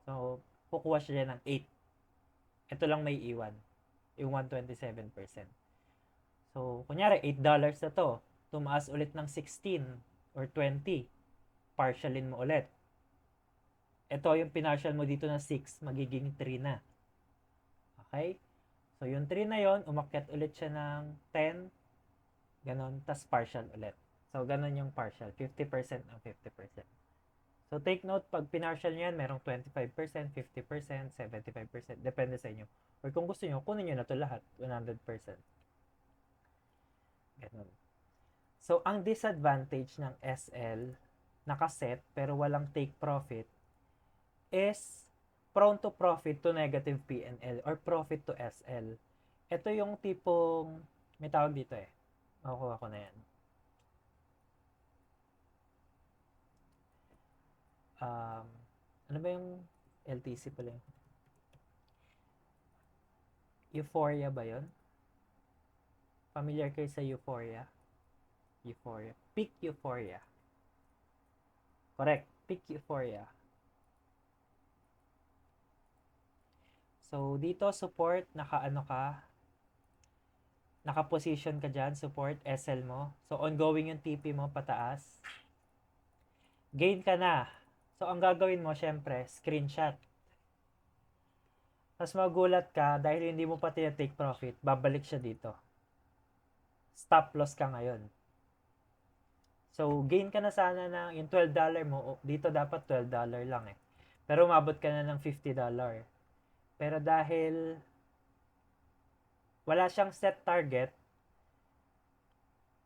So, kukuha siya ng 8. Ito lang may iwan, yung 127%. So, kunyari, $8 na to, tumaas ulit ng 16 or 20, partialin mo ulit. Ito yung pinartial mo dito na 6, magiging 3 na. Okay? So, yung 3 na yon, umakyat ulit siya ng 10, ganon, tas partial ulit. So, ganon yung partial, 50% ng 50%. So, take note, pag pinartial nyo yan, merong 25%, 50%, 75%, depende sa inyo. Or kung gusto nyo, kunin nyo na to lahat, 100%. Ganon. So, ang disadvantage ng SL, nakaset, pero walang take profit, is prone to profit to negative PNL or profit to SL. Ito yung tipong, may tawag dito eh. Makukuha ko na yan. Ano ba yung LTC pala yun? Euphoria ba yun? Familiar kayo sa Euphoria? Euphoria. Peak Euphoria. Correct. Peak Euphoria. So, dito, support, naka-ano ka, naka-position ka dyan, support, SL mo. So, ongoing yung TP mo, pataas. Gain ka na. So, ang gagawin mo, syempre, screenshot. Tapos magulat ka, dahil hindi mo pa take profit, babalik siya dito. Stop loss ka ngayon. So, gain ka na sana ng, yung $12 mo, dito dapat $12 lang eh. Pero umabot ka na ng $50. Pero dahil wala siyang set target,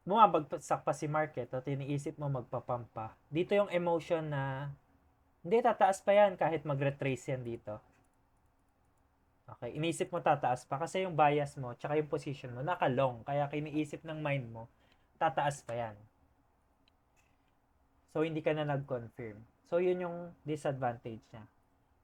bumabagsak pa si market at iniisip mo magpapump pa. Dito yung emotion na hindi, tataas pa yan kahit mag-retrace yan dito. Okay, iniisip mo tataas pa kasi yung bias mo tsaka yung position mo naka-long. Kaya kiniisip ng mind mo, tataas pa yan. So, hindi ka na nag-confirm. So, yun yung disadvantage niya.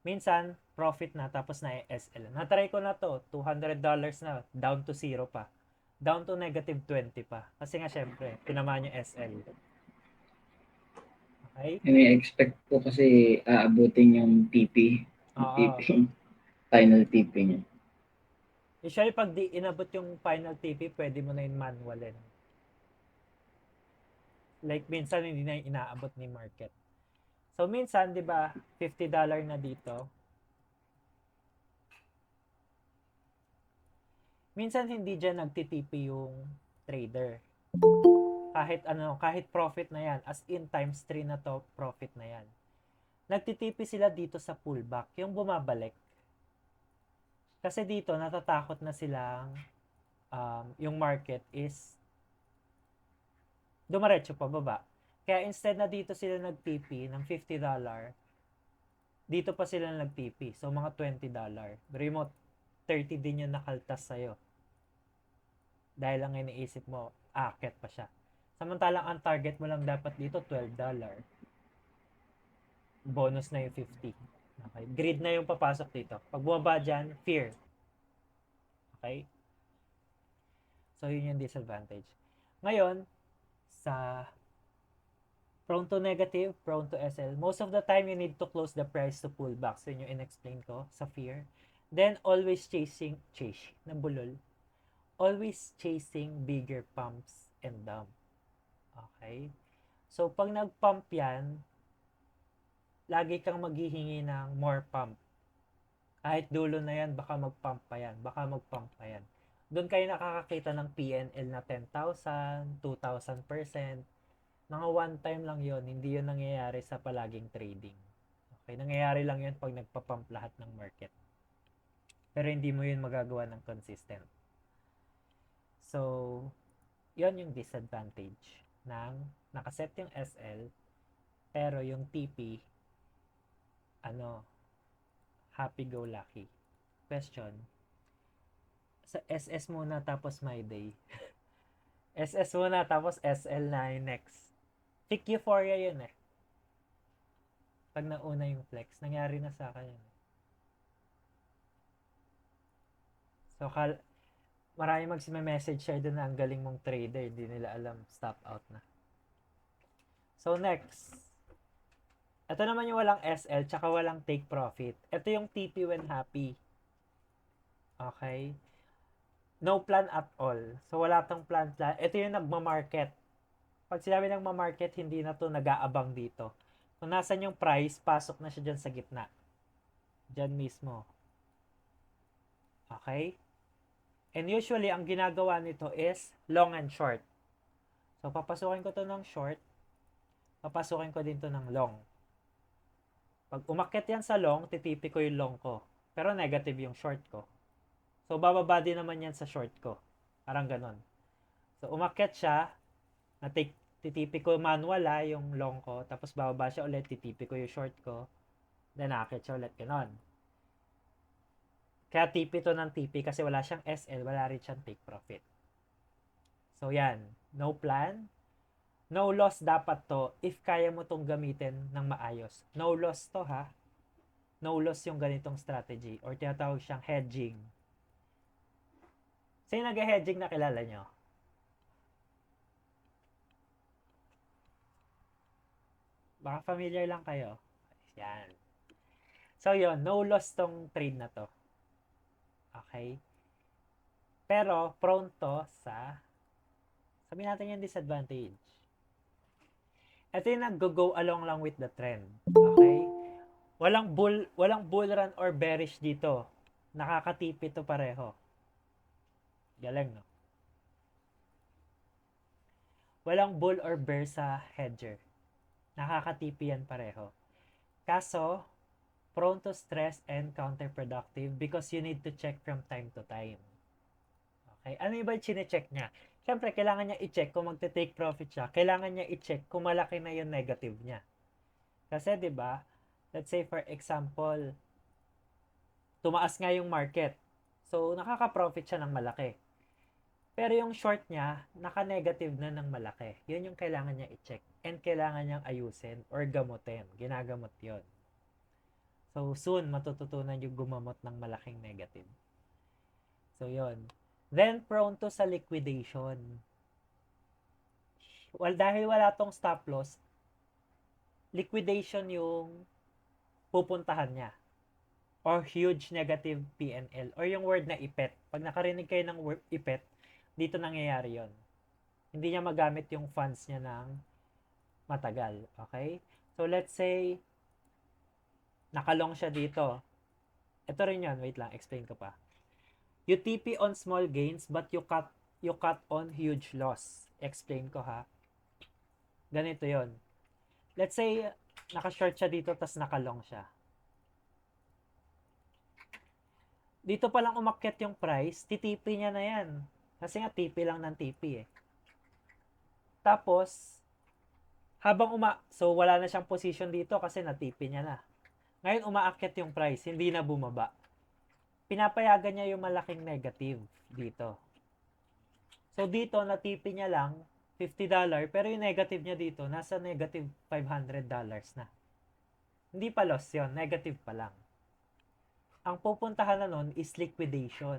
Minsan, profit na tapos na SL. Natry ko na to, $200 na, down to 0 pa. Down to negative 20 pa. Kasi nga syempre, tinamaan yung SL. Okay? Expect ko kasi aabutin yung TP. Yung Oo. TP. Final TP niya. Usually, pag di inabot yung final TP, pwede mo na yung manualin. Like, minsan hindi na yung inaabot ni market. So, minsan, di ba, $50 na dito. Minsan, hindi dyan nagtitipi yung trader. Kahit profit na yan, as in times 3 na to, profit na yan. Nagtitipi sila dito sa pullback, yung bumabalik. Kasi dito, natatakot na silang yung market is dumaretso pa baba. Kaya instead na dito sila nag-TP ng $50, dito pa sila nag-TP. So, mga $20. Remote, 30 din yung nakaltas sa'yo. Dahil lang iniisip mo, aakyat pa siya. Samantalang ang target mo lang dapat dito, $12. Bonus na yung 50. Okay? Greed na yung papasok dito. Pag bumaba dyan, fear. Okay? So, yun yung disadvantage. Ngayon, sa prone to negative, prone to SL, most of the time, you need to close the price to pull back. So, yun yung in-explain ko sa fear. Then, always nabulol. Always chasing bigger pumps and dump. Okay? So, pag nag-pump yan, lagi kang maghihingi ng more pump. Kahit dulo na yan, baka mag-pump pa yan. Doon kayo nakakakita ng PNL na 10,000, 2,000%. Mga one time lang yon, hindi yun nangyayari sa palaging trading. Okay, nangyayari lang yun pag nagpa-pump lahat ng market. Pero hindi mo yun magagawa ng consistent. So, yon yung disadvantage ng nakaset yung SL, pero yung TP, happy-go-lucky. Question, sa SS muna tapos my day. SS muna tapos SL na yung next. Peak euphoria yun eh. Pag nauna yung flex, nangyari na sa akin yun. So, marami magsi-message share doon na ang galing mong trader, hindi nila alam, stop out na. So, next. Ito naman yung walang SL, tsaka walang take profit. Ito yung TP when happy. Okay? No plan at all. So, wala tong plan. Ito yung nagmamarket. Pag sinabi ng market, hindi na to nag-aabang dito. Kung nasan yung price, pasok na siya dyan sa gitna. Dyan mismo. Okay? And usually, ang ginagawa nito is long and short. So, papasukin ko to ng short. Papasukin ko din to ng long. Pag umakyat yan sa long, titipi ko yung long ko. Pero negative yung short ko. So, bababa din naman yan sa short ko. Parang ganon. So, umakyat siya, titipi ko manual yung long ko, tapos bababa siya ulit, titipi ko yung short ko, then aakyat siya ulit, ganon. Kaya TP to ng TP kasi wala siyang SL, wala rin siyang take profit. So, yan. No plan. No loss dapat to if kaya mo tong gamitin ng maayos. No loss to ha. No loss yung ganitong strategy or tinatawag siyang hedging. Sino nag-hedging na kilala nyo? Baka familiar lang kayo. Yan. So, yun. No loss tong trade na to. Okay? Pero, prone to sa sabihin natin yung disadvantage. Ito yung nag-go along lang with the trend. Okay? Walang bull run or bearish dito. Nakakatipi to pareho. Galing, no? Walang bull or bear sa hedger. Nakakatipi yan pareho. Kaso, prone to stress and counterproductive because you need to check from time to time. Okay? Ano yung ba yung chine-check niya? Siyempre, kailangan niya i-check kung magte-take profit siya. Kailangan niya i-check kung malaki na yung negative niya. Kasi, di ba, let's say for example, tumaas nga yung market. So, nakaka-profit siya ng malaki. Pero yung short niya, naka-negative na ng malaki. Yun yung kailangan niya i-check. And kailangan niyang ayusin or gamutin. Ginagamot yon. So, soon, matututunan yung gumamot ng malaking negative. So, yon. Then, prone to sa liquidation. Well, dahil wala tong stop loss, liquidation yung pupuntahan niya. Or huge negative P&L. Or yung word na ipet. Pag nakarinig kayo ng word ipet, dito nangyayari yon. Hindi niya magamit yung funds niya ng matagal. Okay? So, let's say, nakalong siya dito. Ito rin yun. Wait lang, explain ko pa. You TP on small gains but you cut on huge loss. Explain ko ha. Ganito yon. Let's say, naka-short siya dito tas nakalong siya. Dito pa lang umakyat yung price, titipi niya na yan. Kasi nga TP lang ng TP eh. Tapos, so wala na siyang position dito kasi na-TP niya na. Ngayon umaakyat yung price, hindi na bumaba. Pinapayagan niya yung malaking negative dito. So dito, na-TP niya lang $50, pero yung negative niya dito, nasa negative $500 na. Hindi pa loss yun, negative pa lang. Ang pupuntahan na nun is liquidation.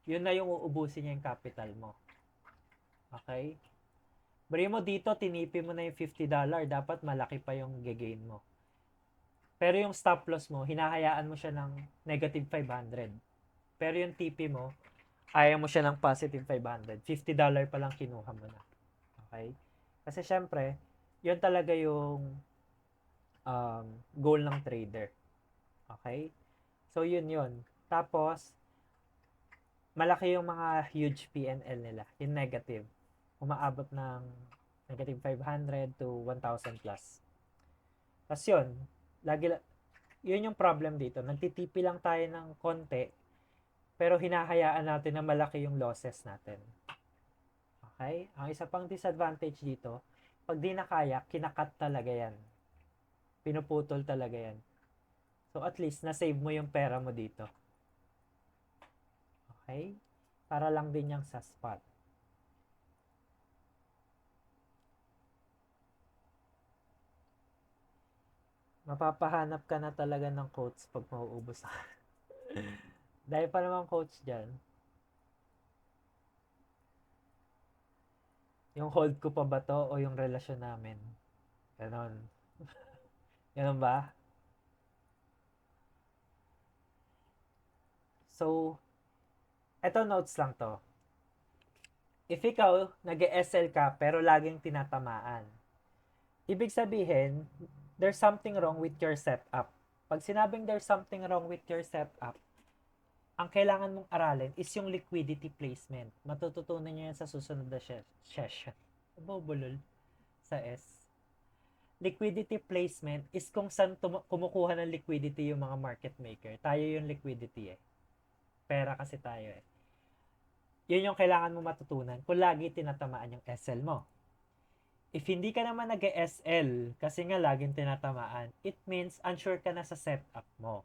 Yun na yung uubusin niya yung capital mo. Okay? Bari mo dito, tinipi mo na yung $50, dapat malaki pa yung gain mo. Pero yung stop loss mo, hinahayaan mo siya ng negative 500. Pero yung TP mo, ayaw mo siya ng positive 500. $50 pa lang kinuha mo na. Okay? Kasi syempre, yun talaga yung goal ng trader. Okay? So, yun. Tapos, malaki yung mga huge P&L nila. Yung negative. Umaabot ng negative 500 to 1,000 plus. Tapos yun, yun yung problem dito. Nagtitipi lang tayo ng konti, pero hinahayaan natin na malaki yung losses natin. Okay? Ang isa pang disadvantage dito, pag di na kaya, kinakat talaga yan. Pinuputol talaga yan. So at least, na-save mo yung pera mo dito. Okay? Para lang din yung sa spot. Mapapahanap ka na talaga ng quotes pag mauubos na. Dahil pa naman quotes dyan. Yung hold ko pa ba to o yung relasyon namin? Ganon. Ganon ba? So, eto notes lang to. If ikaw, nag-SL ka pero laging tinatamaan, ibig sabihin, there's something wrong with your setup. Pag sinabing there's something wrong with your setup, ang kailangan mong aralin is yung liquidity placement. Matututunan nyo yan sa susunod na session. Bobulol sa S. Liquidity placement is kung saan kumukuha ng liquidity yung mga market maker. Tayo yung liquidity eh. Pera kasi tayo eh. Yun yung kailangan mo matutunan kung lagi tinatamaan yung SL mo. If hindi ka naman nag-SL kasi nga laging tinatamaan, it means unsure ka na sa setup mo.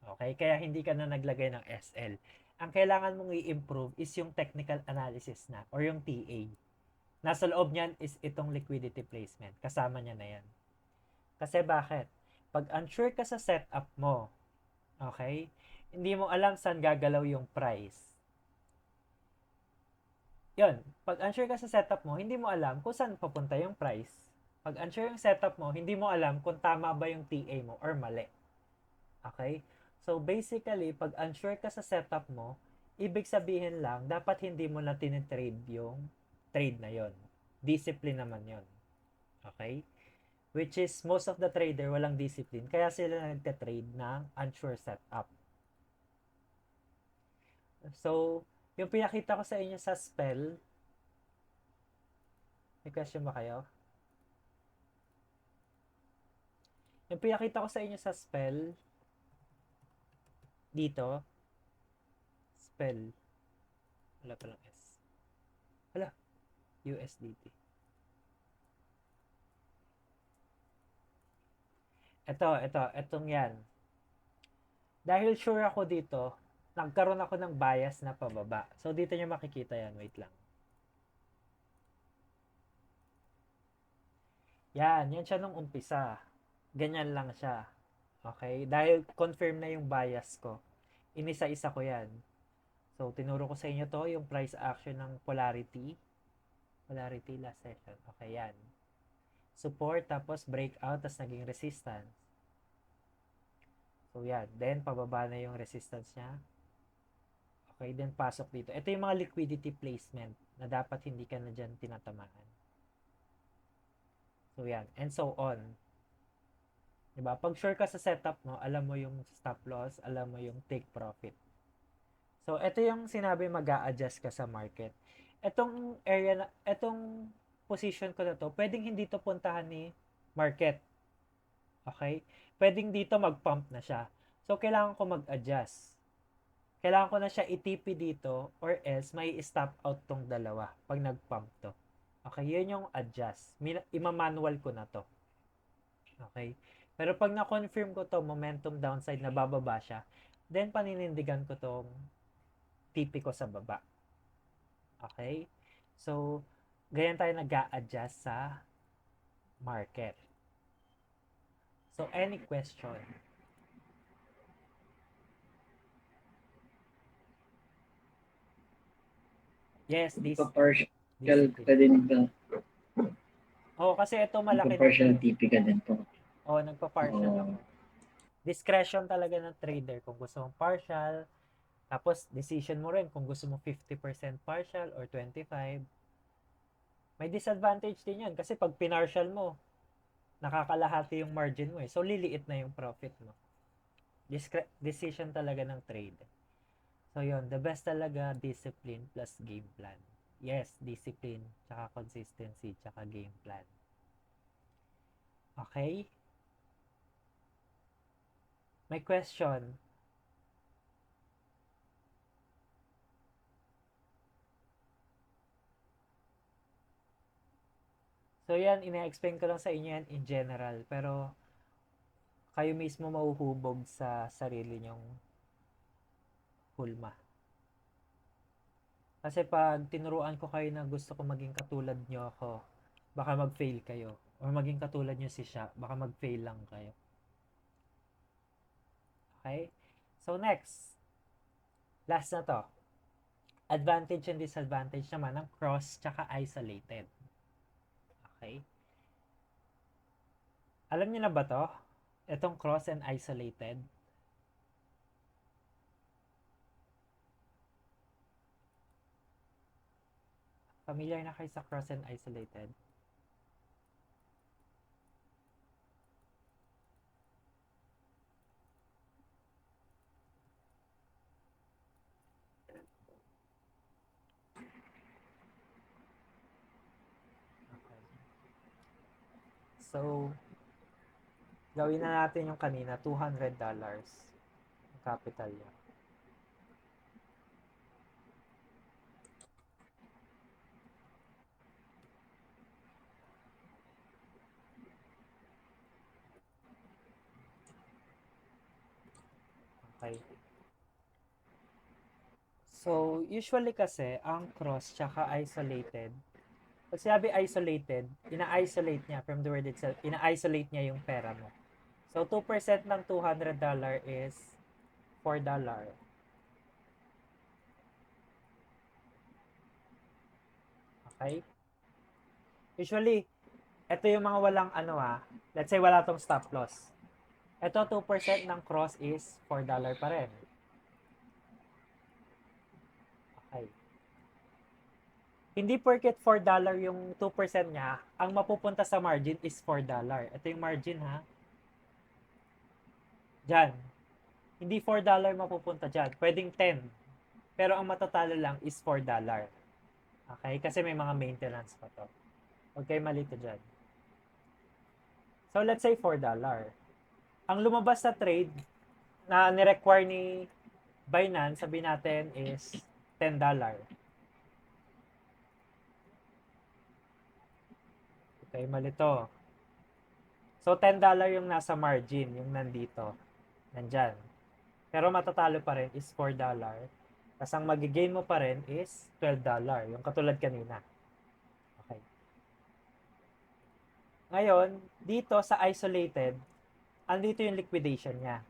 Okay? Kaya hindi ka na naglagay ng SL. Ang kailangan mong i-improve is yung technical analysis na or yung TA. Nasa loob niyan is itong liquidity placement. Kasama niya na yan. Kasi bakit? Pag unsure ka sa setup mo, okay? Hindi mo alam saan gagalaw yung price. Yun, pag unsure ka sa setup mo, hindi mo alam kung saan papunta yung price. Pag unsure yung setup mo, hindi mo alam kung tama ba yung TA mo or mali. Okay? So, basically, pag unsure ka sa setup mo, ibig sabihin lang, dapat hindi mo na tinitrade yung trade na yon. Discipline naman yon. Okay? Which is, most of the trader walang discipline, kaya sila nagtatrade ng unsure setup. So, yung pinakita ko sa inyo sa spell, may question ba kayo? Yung pinakita ko sa inyo sa spell, dito, spell, wala palang S. Wala, USDT. Itong yan. Dahil sure ako dito, nagkaroon ako ng bias na pababa. So, dito nyo makikita yan. Wait lang. Yan siya nung umpisa. Ganyan lang siya. Okay? Dahil confirm na yung bias ko. Inisa-isa ko yan. So, tinuro ko sa inyo to, yung price action ng polarity. Polarity last session. Okay, yan. Support, tapos breakout, tapos naging resistance. So, yan. Then, pababa na yung resistance niya. Okay, then pasok dito. Ito yung mga liquidity placement na dapat hindi ka na dyan tinatamaan. So, yan. And so on. Diba? Pag sure ka sa setup mo, alam mo yung stop loss, alam mo yung take profit. So, ito yung sinabi mag-a-adjust ka sa market. Itong area, itong position ko na to, pwedeng hindi to puntahan ni market. Okay? Pwedeng dito mag-pump na siya. So, kailangan ko mag-adjust. Kailangan ko na siya i-TP dito or else may stop out tong dalawa pag nag-pump to. Okay, yun yung adjust. Ima-manual ko na to. Okay? Pero pag na-confirm ko to, momentum downside na bababa siya, then paninindigan ko tong TP ko sa baba. Okay? So, ganyan tayo nag-a-adjust sa market. So, any question? Yes, this Partial discipline. ka din ba? Oh, kasi ito malaki na Partial to. TP ka din po. Oh, nagpa-partial Oo. ako. Discretion talaga ng trader kung gusto mong partial. Tapos, decision mo rin kung gusto mo 50% partial or 25%. May disadvantage din yan kasi pag pinartial mo, nakakalahati yung margin mo eh. So, liliit na yung profit mo. Decision talaga ng trade. So, yun. The best talaga, discipline plus game plan. Yes, discipline, tsaka consistency, tsaka game plan. Okay? May question? So, yan, ina-explain ko lang sa inyo yan in general. Pero, kayo mismo mauhubog sa sarili nyong hulma. Kasi pag tinuruan ko kayo na gusto ko maging katulad nyo ako, baka mag-fail kayo. Or maging katulad nyo si Sha, baka mag-fail lang kayo. Okay? So, next. Last na to. Advantage and disadvantage naman ng cross tsaka isolated. Okay? Alam niyo na ba to? Itong cross and isolated. Familiar na kayo sa cross and isolated? Okay. So, gawin na natin yung kanina, $200 yung capital niya. Okay. So, usually kasi, ang cross tsaka isolated, pag sinabi isolated, ina-isolate niya from the word itself, ina-isolate niya yung pera mo. So, 2% ng $200 is $4. Okay? Usually, ito yung mga walang let's say wala tong stop loss. Ito, 2% ng cross is $4 pa rin. Okay. Hindi porket $4 yung 2% niya, ang mapupunta sa margin is $4. Ito yung margin ha. Diyan. Hindi $4 mapupunta dyan. Pwedeng 10. Pero ang matatalo lang is $4. Okay? Kasi may mga maintenance pa to. Okay, mali to dyan. So, let's say $4. ang lumabas sa trade na ni-require ni Binance, sabi natin is $10. Okay, mali to. So, $10 yung nasa margin, yung nandito. Nandyan. Pero matatalo pa rin is $4. Tapos ang magigain mo pa rin is $12. Yung katulad kanina. Okay. Ngayon, dito sa isolated, andito yung liquidation niya.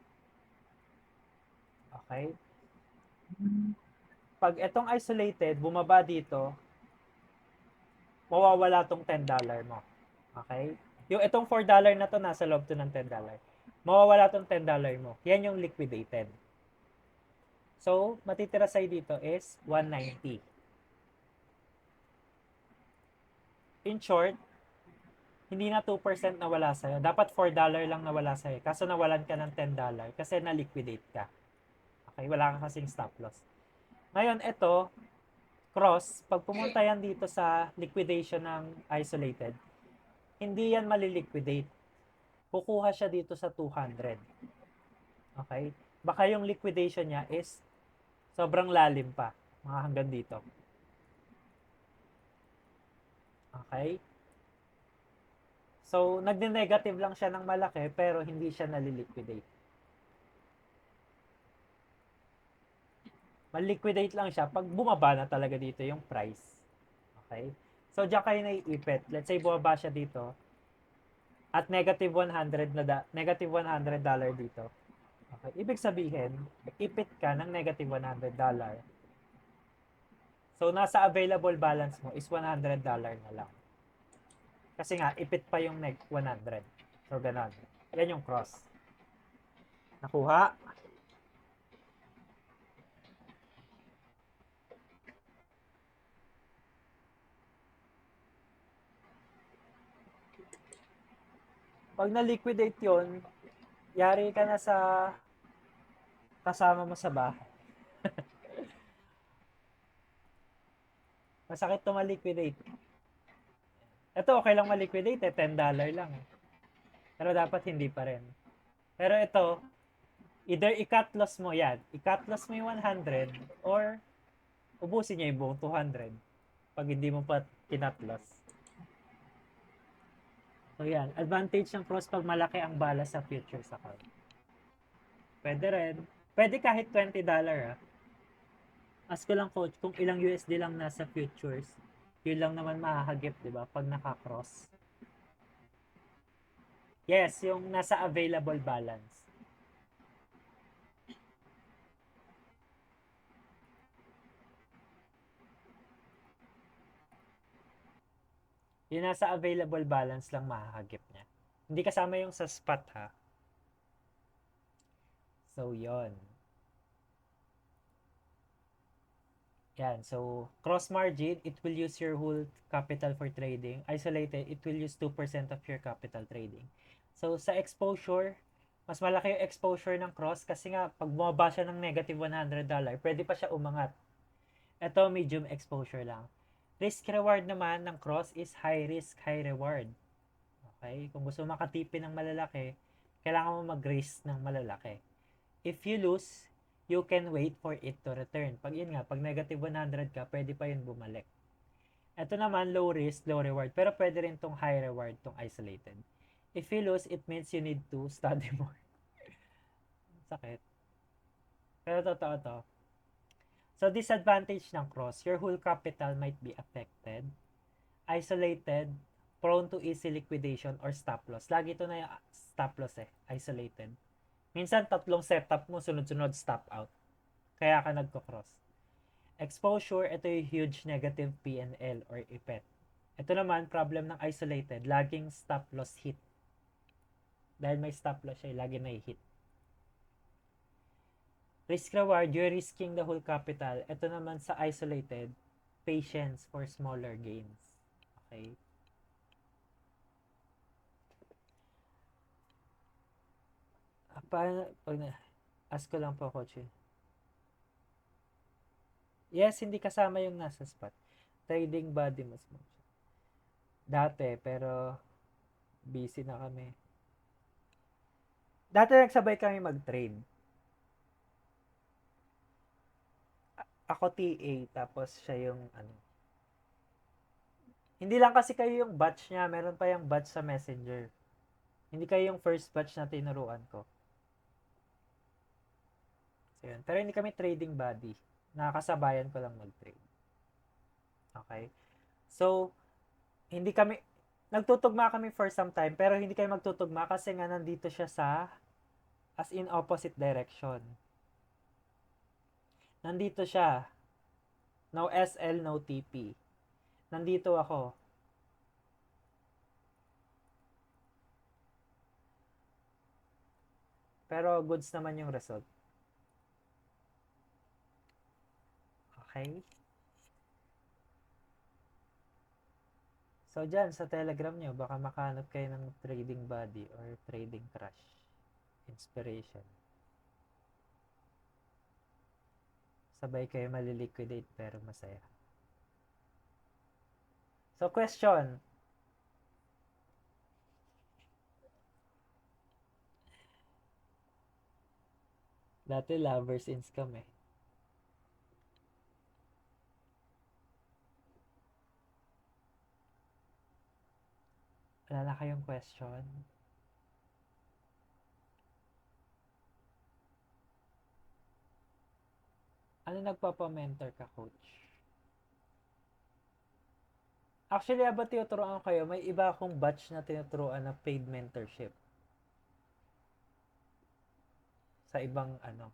Okay? Pag itong isolated, bumaba dito, mawawala tong $10 mo. Okay? Yung itong $4 na to, nasa loob to ng $10. Mawawala tong $10 mo. Yan yung liquidated. So, matitira sa'yo dito is 190. In short, hindi na 2% nawala sa'yo. Dapat $4 lang nawala sa'yo. Kaso nawalan ka ng $10 kasi na-liquidate ka. Okay? Wala ka kasing stop loss. Ngayon, ito, cross, pag pumunta yan dito sa liquidation ng isolated, hindi yan maliliquidate. Kukuha siya dito sa 200. Okay? Baka yung liquidation niya is sobrang lalim pa. Mga hanggang dito. Okay? So, nagne-negative lang siya ng malaki pero hindi siya naliliquidate. Mal-liquidate lang siya pag bumaba na talaga dito yung price. Okay? So, diyan kayo naiipit. Let's say bumaba siya dito at negative 100 na negative $100 dito. Okay? Ibig sabihin, ipit ka ng negative $100. So, nasa available balance mo is $100 na lang. Kasi nga, ipit pa yung 100. So, ganun. Yan yung cross. Nakuha? Pag na-liquidate yun, yari ka na sa kasama mo sa bahay. Masakit to ma-liquidate. Ito, okay lang ma-liquidate eh. $10 lang eh. Pero dapat hindi pa rin. Pero ito, either i-cut loss mo yan. I-cut loss mo yung 100 or ubusin niya yung buong 200 pag hindi mo pa kinut loss. So yan, advantage ng cross pag malaki ang bala sa futures account. Pwede rin. Pwede kahit $20 ah. Ask ko lang coach kung ilang USD lang nasa futures. Yun lang naman mahahagip, di ba? Pag naka-cross. Yes, yung nasa available balance. Yung nasa available balance lang mahahagip niya. Hindi kasama yung sa spot ha. So, yon. Yan. So, cross margin, it will use your whole capital for trading. Isolated, it will use 2% of your capital trading. So, sa exposure, mas malaki yung exposure ng cross kasi nga, pag bumaba siya ng negative $100, pwede pa siya umangat. Ito, medium exposure lang. Risk reward naman ng cross is high risk, high reward. Okay? Kung gusto makatipin ng malalaki, kailangan mo mag-risk ng malalaki. If you lose, you can wait for it to return. Pag yun nga, pag negative 100 ka, pwede pa yun bumalik. Ito naman, low risk, low reward. Pero pwede rin tong high reward, tong isolated. If you lose, it means you need to study more. Sakit. Pero totoo to. So, disadvantage ng cross, your whole capital might be affected. Isolated, prone to easy liquidation or stop loss. Lagi ito na yung stop loss eh, isolated. Minsan, 3 setup mo, sunod-sunod stop out. Kaya ka nagko-cross. Exposure, ito yung huge negative P&L or EPET. Ito naman, problem ng isolated, laging stop loss hit. Dahil may stop loss siya, lagi may hit. Risk reward, you're risking the whole capital. Ito naman sa isolated, patience for smaller gains. Okay? Ask ko lang po, coach. Yes, hindi kasama yung nasa spot. Trading body mas mo. Dati, pero busy na kami. Dati nagsabay kami mag-trade. Ako TA, tapos siya yung ano. Hindi lang kasi kayo yung batch niya, meron pa yung batch sa Messenger. Hindi kayo yung first batch na tinuruan ko. So, yun. Pero hindi kami trading buddy. Nakakasabayan ko lang mag-trade. Okay? So, hindi kami, nagtutugma kami for some time, pero hindi kami magtutugma kasi nga nandito siya sa, as in opposite direction. Nandito siya. No SL, no TP. Nandito ako. Pero goods naman yung result. Okay? So, dyan sa Telegram nyo, baka makahanap kayo ng trading buddy or trading crush. Inspiration. Sabay kayo maliliquidate pero masaya. So, question. Dati lovers in scam eh. Wala na kayong question? Ano nagpapa-mentor ka, coach? Actually, habang tinuturoan kayo, may iba akong batch na tinuturoan na paid mentorship. Sa ibang ano,